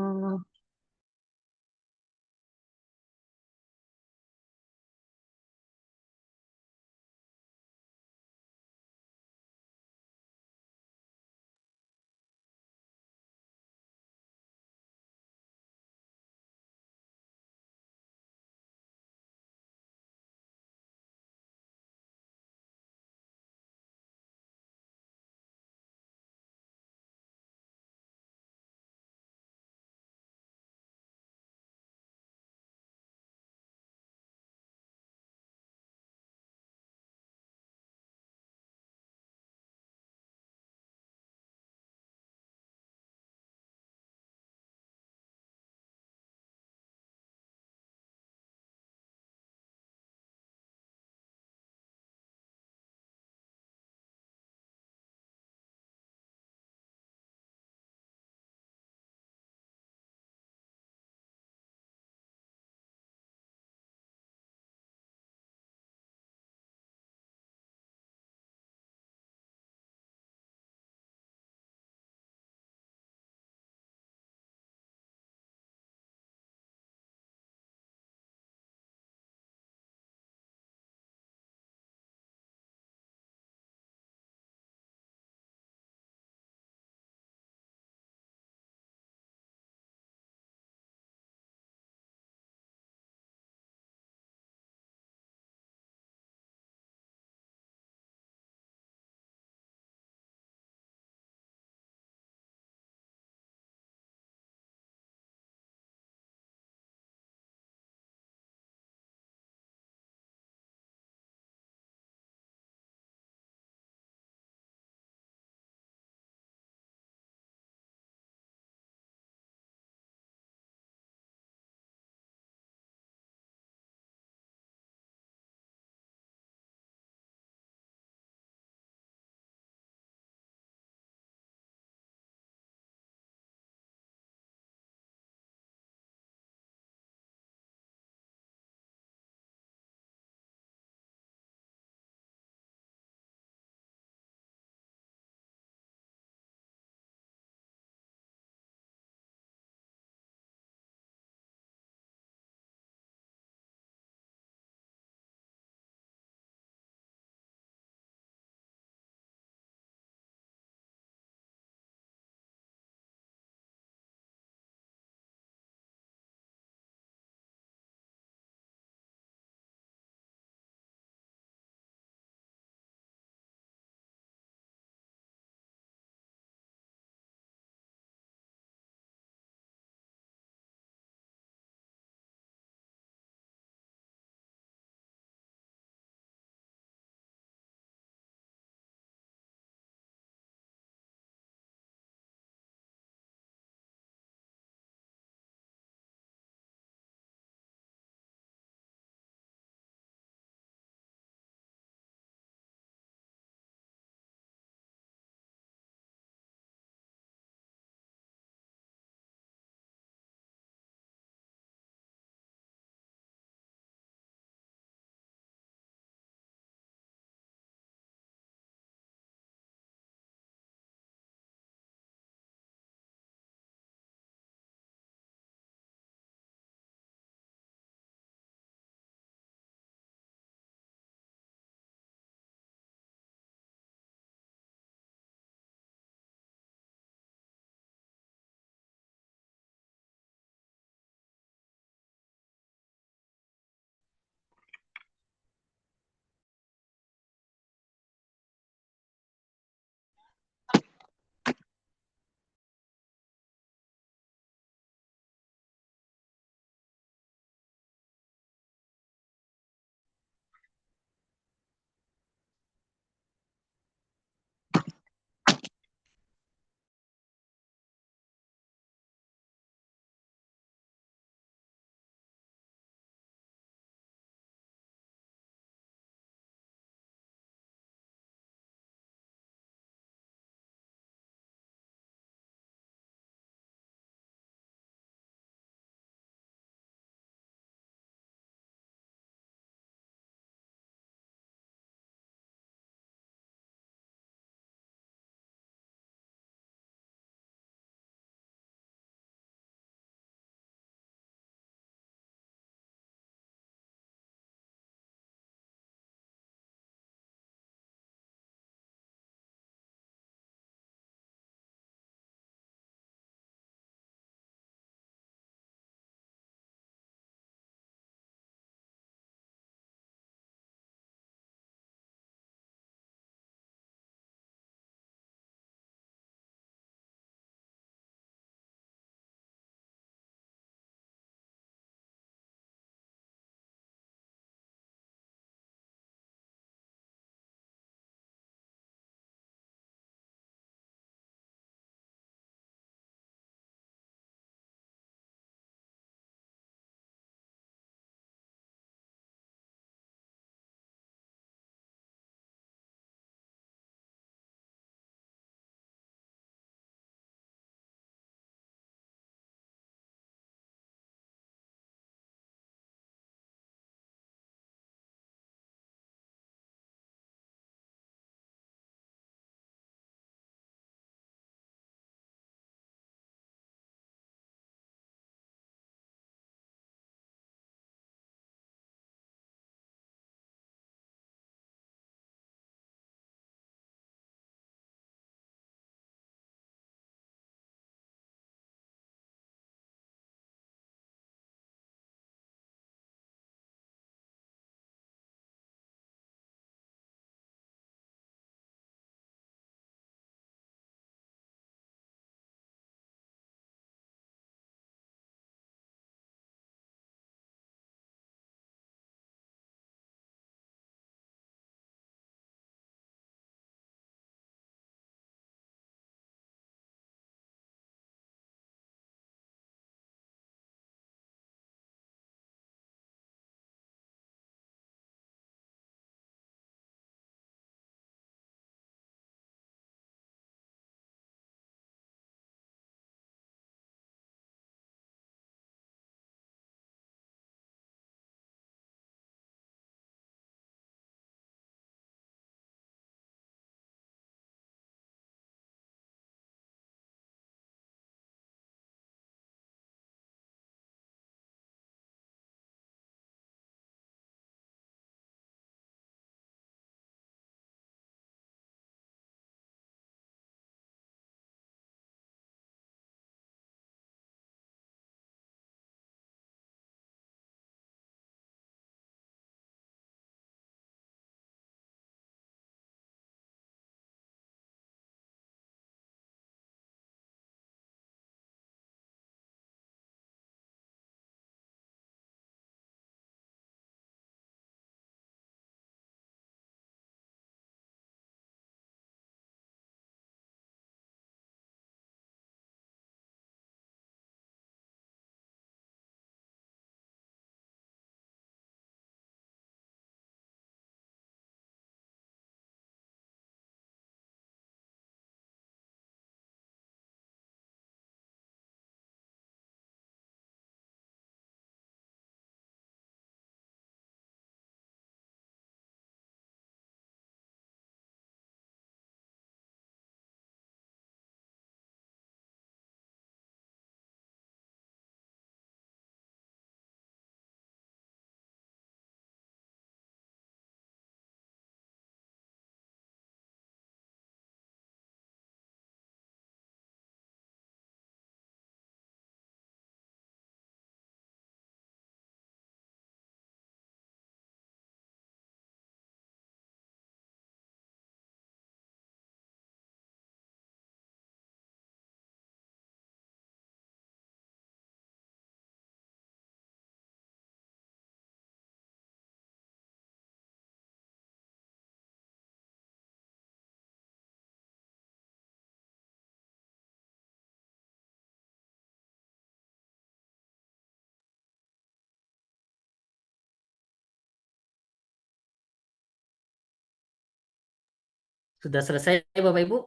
A: Sudah selesai Bapak Ibu?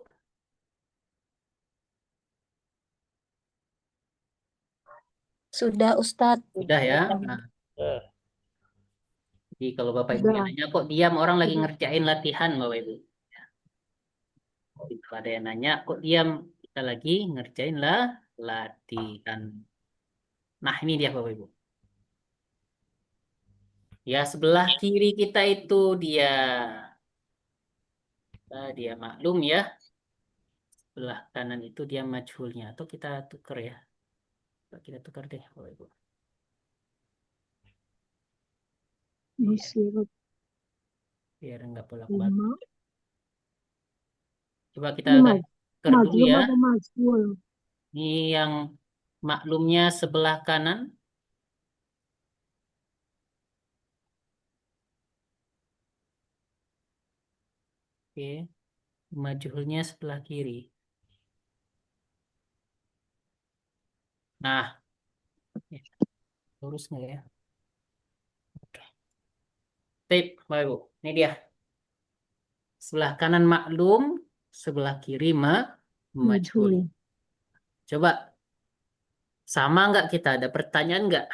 K: Sudah Ustadz.
A: Sudah ya. Nah, jadi kalau Bapak Ibu yang
N: Sudah.
A: nanya kok diam, orang lagi
N: Sudah.
A: ngerjain latihan Bapak Ibu. Kalau ada yang nanya kok diam, kita lagi ngerjain lah latihan. Nah ini dia Bapak Ibu. Ya sebelah kiri kita itu dia maklum ya. Sebelah kanan itu dia majhulnya. Atau kita tukar ya. Kita tukar deh Bapak Ibu.
N: Nusirut
A: Biar enggak bolak-balik.
N: Uma.
A: Coba kita
N: Ini
A: tukar dulu
N: majlum
A: ya.
N: apa majhul?
A: Ini yang maklumnya sebelah kanan. Oke. Majhulnya sebelah kiri. Nah, lurus nggak ya? Oke. Tip, Bapak Ibu. Ini dia. Sebelah kanan maklum, sebelah kiri majhul.
N: Majhul.
A: Coba sama nggak kita? Ada pertanyaan nggak?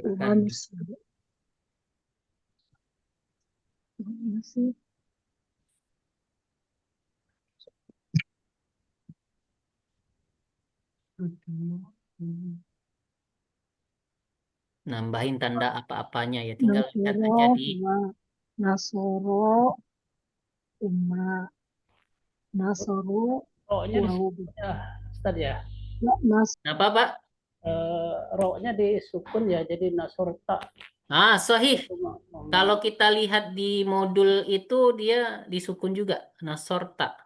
N: Tuhan masih
A: Nambahin tanda apa-apanya ya. Tinggal lihat
N: Nasoro,
A: aja di
N: Nasoro, Uma, Nasoro,
J: Roknya di
N: Wau.
J: ya, Ustaz ya.
N: Nas,
A: apa Pak?
J: Roknya disukun ya, jadi nasorta.
A: Sahih. Kalau kita lihat di modul itu dia disukun juga. Nasorta.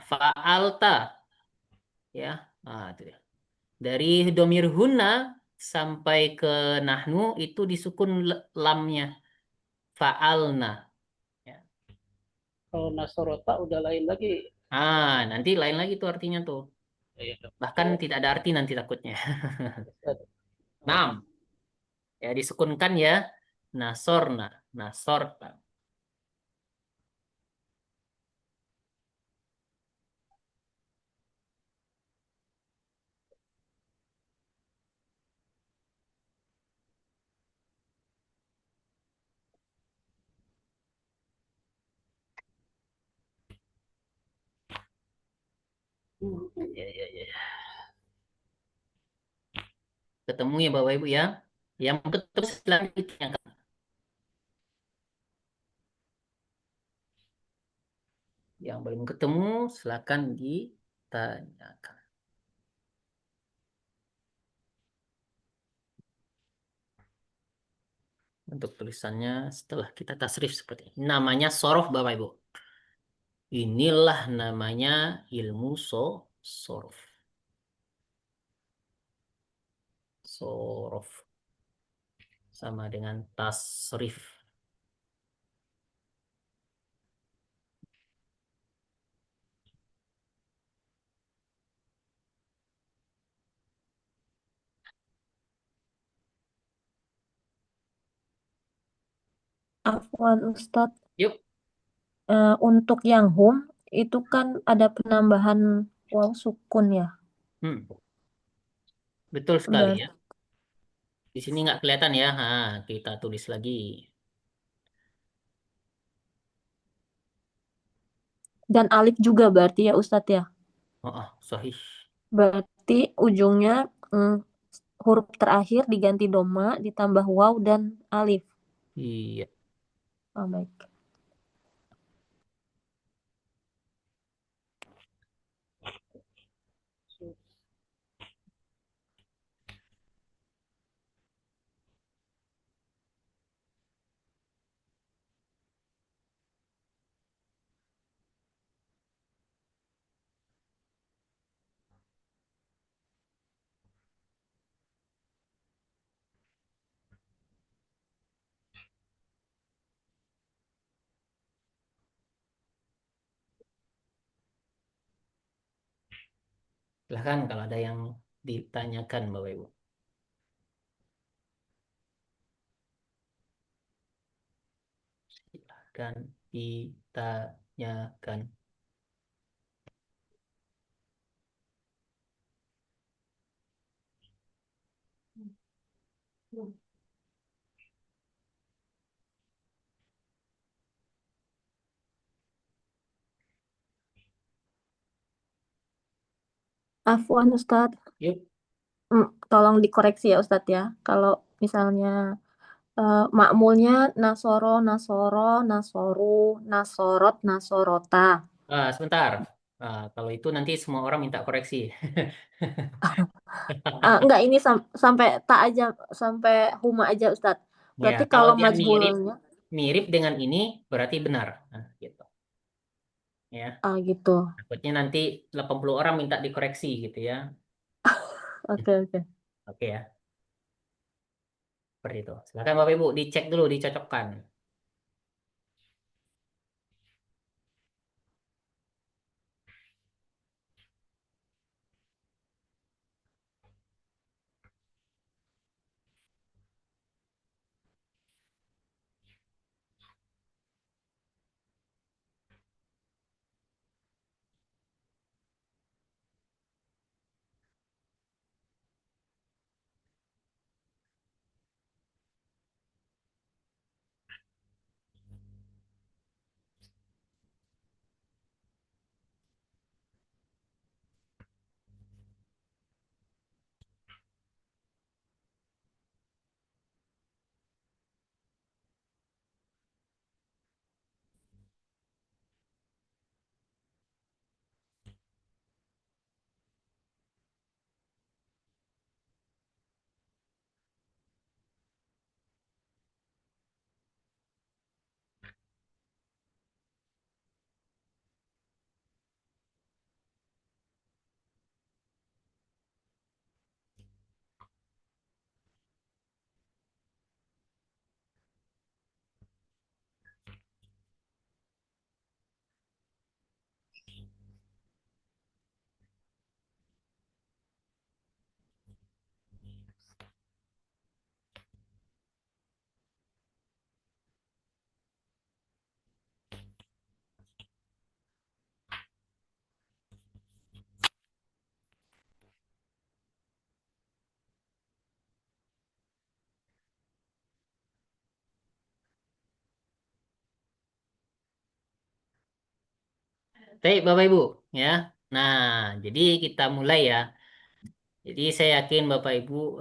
A: Fa'alta. Ya. Itu dia. Dari domir huna sampai ke nahnu itu disukun lamnya. Fa'alna. Ya.
J: Kalau nasorota udah lain lagi.
A: Nanti lain lagi tuh artinya tuh. Bahkan tidak ada arti nanti takutnya. 6. Ya disukunkan ya. Nasorna. Nasorta. Ya. Ketemu ya Bapak Ibu ya. Yang ketemu selanjutnya. Yang belum ketemu silakan ditanyakan. Untuk tulisannya setelah kita tasrif seperti ini. Namanya sorof Bapak Ibu. Inilah namanya ilmu sorof. Sorof. Sama dengan tasrif.
K: Afwan Ustadz.
A: Yuk.
K: Untuk yang hum itu kan ada penambahan waw sukun ya.
A: Betul sekali
K: Dan
A: ya. Di sini nggak kelihatan ya. Kita tulis lagi.
K: Dan alif juga berarti ya Ustadz ya.
A: Sahih.
K: Berarti ujungnya huruf terakhir diganti doma ditambah waw dan alif.
A: Iya.
K: Baik.
A: Silahkan kalau ada yang ditanyakan Bapak Ibu. Silahkan ditanyakan.
K: Afwan Ustadz,
A: Yuk.
K: tolong dikoreksi ya Ustadz ya. Kalau misalnya makmulnya Nasoro, Nasoro, Nasoru, Nasorot, Nasorota.
A: Sebentar. Kalau itu nanti semua orang minta koreksi.
K: Enggak, ini sampai tak aja, sampai huma aja Ustadz.
A: Ya,
K: Berarti
A: kalau
K: kalau
A: dia
K: majhulnya,
A: mirip dengan ini berarti benar. Nah, gitu. Ya.
K: gitu.
A: Takutnya nanti 80 orang minta dikoreksi gitu ya.
K: Oke, oke.
A: Oke ya. Seperti itu. Silakan Bapak Ibu dicek dulu, dicocokkan. Baik Bapak Ibu ya. Nah, jadi kita mulai ya. Jadi saya yakin Bapak Ibu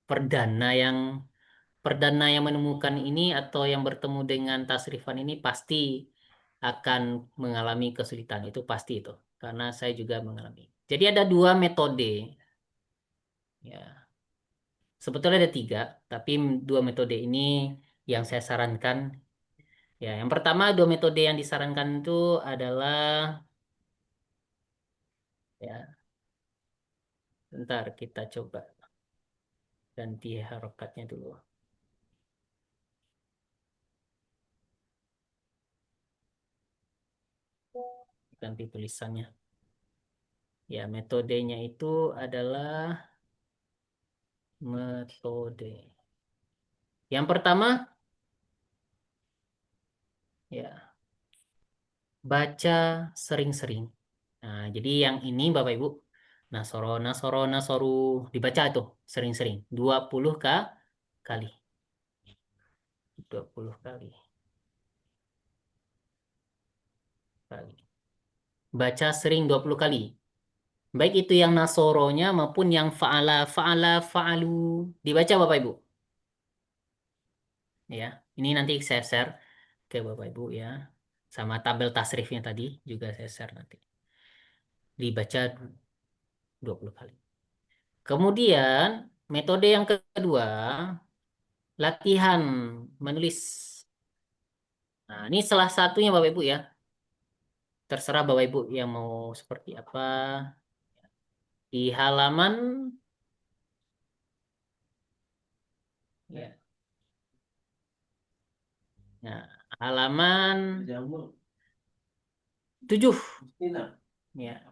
A: perdana yang menemukan ini atau yang bertemu dengan tasrifan ini pasti akan mengalami kesulitan. Itu pasti itu. Karena saya juga mengalami. Jadi ada dua metode. Ya. Sebetulnya ada tiga, tapi dua metode ini yang saya sarankan. Ya, yang pertama dua metode yang disarankan itu adalah ya, bentar kita coba ganti harokatnya dulu. Ganti tulisannya. Ya, metodenya itu adalah metode. Yang pertama, ya, baca sering-sering. Nah, jadi yang ini Bapak Ibu, Nasoro, Nasoro, Nasoru, dibaca tuh sering-sering. 20 kali. 20 kali. Baca sering 20 kali. Baik itu yang nasoronya maupun yang fa'ala, fa'ala, fa'alu. Dibaca Bapak Ibu. Ya, ini nanti saya share ke Bapak Ibu ya. Sama tabel tasrifnya tadi juga saya share nanti. Dibaca 20 kali. Kemudian metode yang kedua, latihan menulis. Nah, ini salah satunya Bapak Ibu ya. Terserah Bapak Ibu yang mau seperti apa. Di halaman ya. Nah, halaman 7. Ya.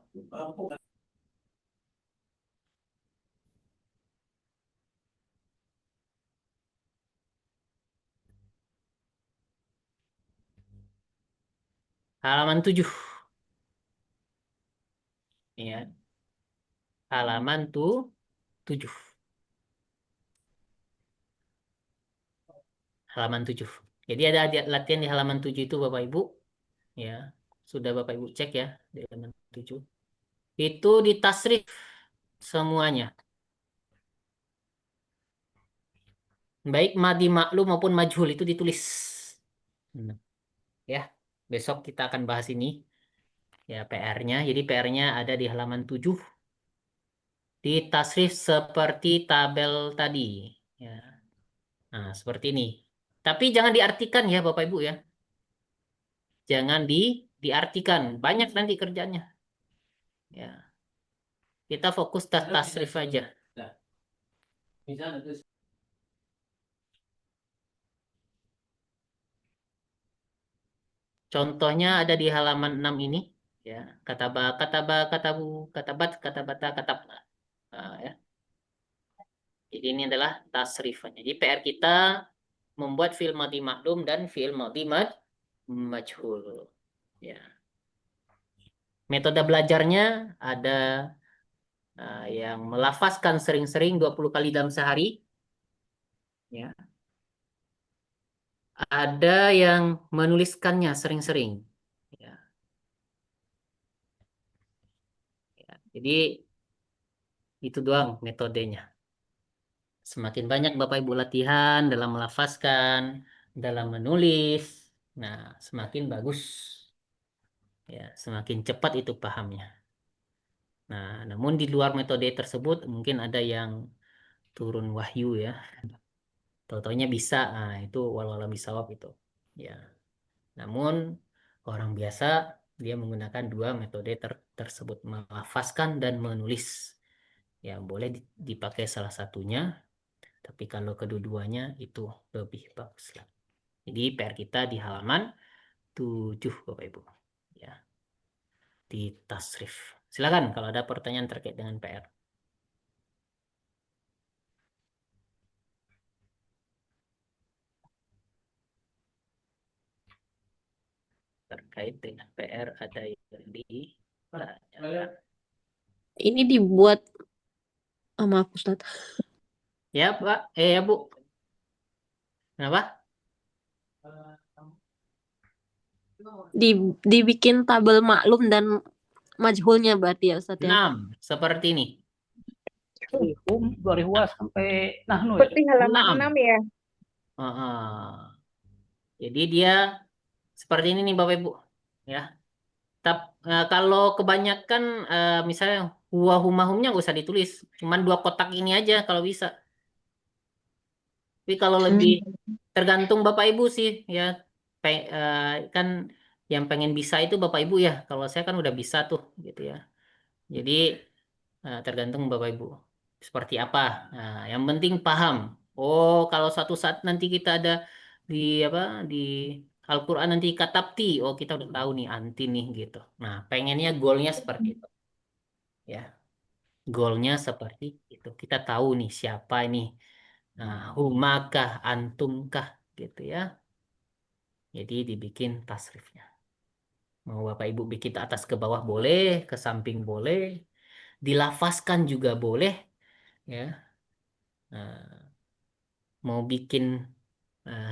A: Halaman 7. Ya, halaman 7. Halaman 7. Jadi ada latihan di halaman 7 itu Bapak Ibu. Ya, sudah Bapak Ibu cek ya di halaman 7. Itu ditasrif semuanya. Baik madi maklum maupun majhul itu ditulis. Ya, besok kita akan bahas ini. Ya, PR-nya. Jadi PR-nya ada di halaman 7. Ditasrif seperti tabel tadi. Ya. Nah, seperti ini. Tapi jangan diartikan ya Bapak Ibu ya. Jangan diartikan. Banyak nanti kerjanya. Ya. Kita fokus tasrif aja. Contohnya ada di halaman 6 ini. Ya, kataba, kataba, katabu, katabat, katabata, katab. Ya. Jadi ini adalah tasrifannya. Jadi PR kita membuat fi'il madhi maklum dan fi'il madhi majhul. Ya. Metode belajarnya ada yang melafazkan sering-sering 20 kali dalam sehari. Ya. Ada yang menuliskannya sering-sering. Ya. Ya. Jadi itu doang metodenya. Semakin banyak Bapak Ibu latihan dalam melafazkan, dalam menulis, nah semakin bagus. Ya, semakin cepat itu pahamnya. Nah, namun di luar metode tersebut mungkin ada yang turun wahyu ya. Tahu-taunya bisa, nah itu walau bisawab itu. Ya. Namun orang biasa dia menggunakan dua metode tersebut, melafazkan dan menulis. Ya, boleh dipakai salah satunya, tapi kalau kedua-duanya itu lebih bagus lah. Jadi PR kita di halaman 7 Bapak Ibu. Ya. Di tasrif. Silakan kalau ada pertanyaan terkait dengan PR. Terkait dengan PR ada yang ditanyakan.
K: Ini dibuat, maaf Ustadz.
A: Ya Pak, ya Bu. Kenapa?
K: Dibikin tabel maklum dan majhulnya berarti ya Ustadz ya.
A: 6 seperti ini.
J: Dari huas sampai nahnu ya.
G: Seperti halaman 6 ya.
A: Jadi dia seperti ini nih Bapak Ibu. Ya. Kalau kebanyakan misalnya huwa humahumnya nggak usah ditulis. Cuman 2 kotak ini aja kalau bisa. Tapi kalau lebih tergantung Bapak Ibu sih ya. Kan yang pengen bisa itu Bapak Ibu ya. Kalau saya kan udah bisa tuh gitu ya. Jadi tergantung Bapak Ibu seperti apa. Nah, yang penting paham. Oh, kalau suatu saat nanti kita ada di di Al-Quran nanti katabti, oh kita udah tahu nih anti nih gitu. Nah, pengennya goalnya seperti itu. Ya, goalnya seperti itu. Kita tahu nih siapa ini. Nah, humakah, antumkah gitu ya. Jadi dibikin tasrifnya. Mau Bapak Ibu bikin ke atas ke bawah boleh, ke samping boleh, dilafazkan juga boleh, ya. Mau bikin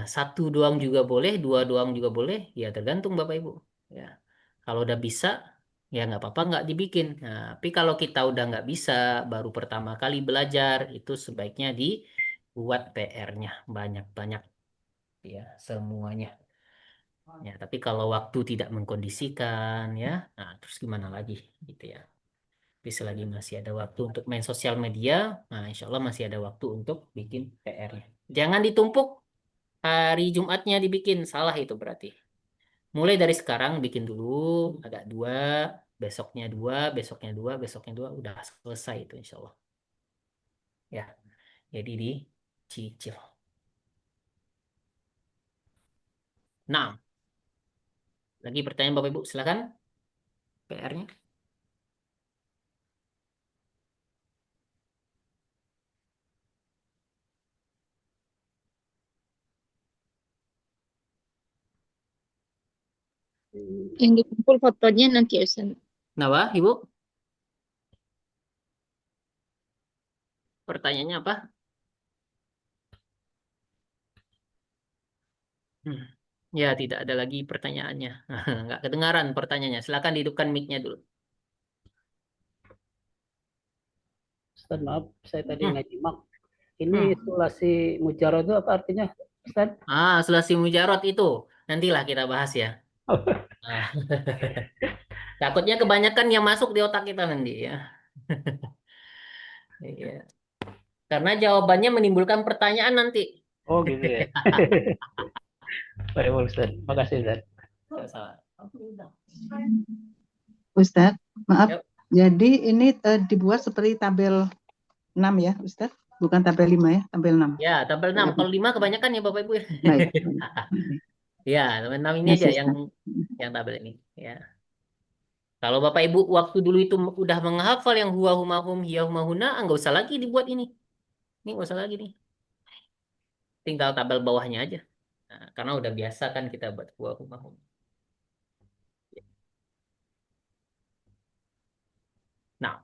A: 1 doang juga boleh, 2 doang juga boleh, ya tergantung Bapak Ibu. Ya, kalau udah bisa, ya nggak apa-apa nggak dibikin. Nah, tapi kalau kita udah nggak bisa, baru pertama kali belajar, itu sebaiknya dibuat PR-nya banyak-banyak, ya semuanya. Ya, tapi kalau waktu tidak mengkondisikan, ya, nah terus gimana lagi, gitu ya. Tapi selagi masih ada waktu untuk main sosial media, nah insya Allah masih ada waktu untuk bikin PR-nya. Jangan ditumpuk hari Jumatnya dibikin, salah itu berarti. Mulai dari sekarang bikin dulu, agak 2, besoknya 2, besoknya 2, besoknya 2, udah selesai itu insya Allah. Ya, jadi dicicil. Nah, lagi pertanyaan Bapak Ibu, silakan PR-nya.
H: Yang dikumpul fotonya nanti Ustaz.
A: Kenapa, Ibu? Pertanyaannya apa? Ya, tidak ada lagi pertanyaannya. Nggak kedengaran pertanyaannya. Silakan dihidupkan mic-nya dulu.
J: Ustaz, maaf, saya tadi nggak nyimak. Ini sulasi mujarot itu apa artinya, Ustaz?
A: Sulasi mujarot itu nantilah kita bahas ya. Takutnya kebanyakan yang masuk di otak kita nanti ya. Iya. Karena jawabannya menimbulkan pertanyaan nanti.
J: Oh gitu ya. Baik Ustaz, makasih Ustaz.
B: Ustadz, maaf. Jadi ini dibuat seperti tabel 6 ya, Ustadz? Bukan tabel 5 ya, tabel 6.
A: Ya, tabel 6. Kalau 5 kebanyakan ya Bapak Ibu ya.
B: Baik.
A: Ya, tabel 6 ini aja yang tabel ini. Ya. Kalau Bapak Ibu waktu dulu itu udah menghafal yang huwa huma hum hiya huma huna, nggak usah lagi dibuat ini. Ini nggak usah lagi nih. Tinggal tabel bawahnya aja. Nah, karena udah biasa kan kita buat huwa huma hum. Nah,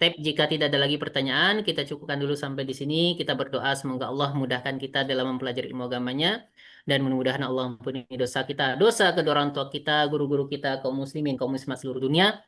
A: jika tidak ada lagi pertanyaan, kita cukupkan dulu sampai di sini. Kita berdoa semoga Allah mudahkan kita dalam mempelajari ilmu agamanya dan mudah-mudahan Allah ampuni dosa kita, dosa kedua orang tua kita, guru-guru kita, kaum muslimin, kaum muslimat seluruh dunia.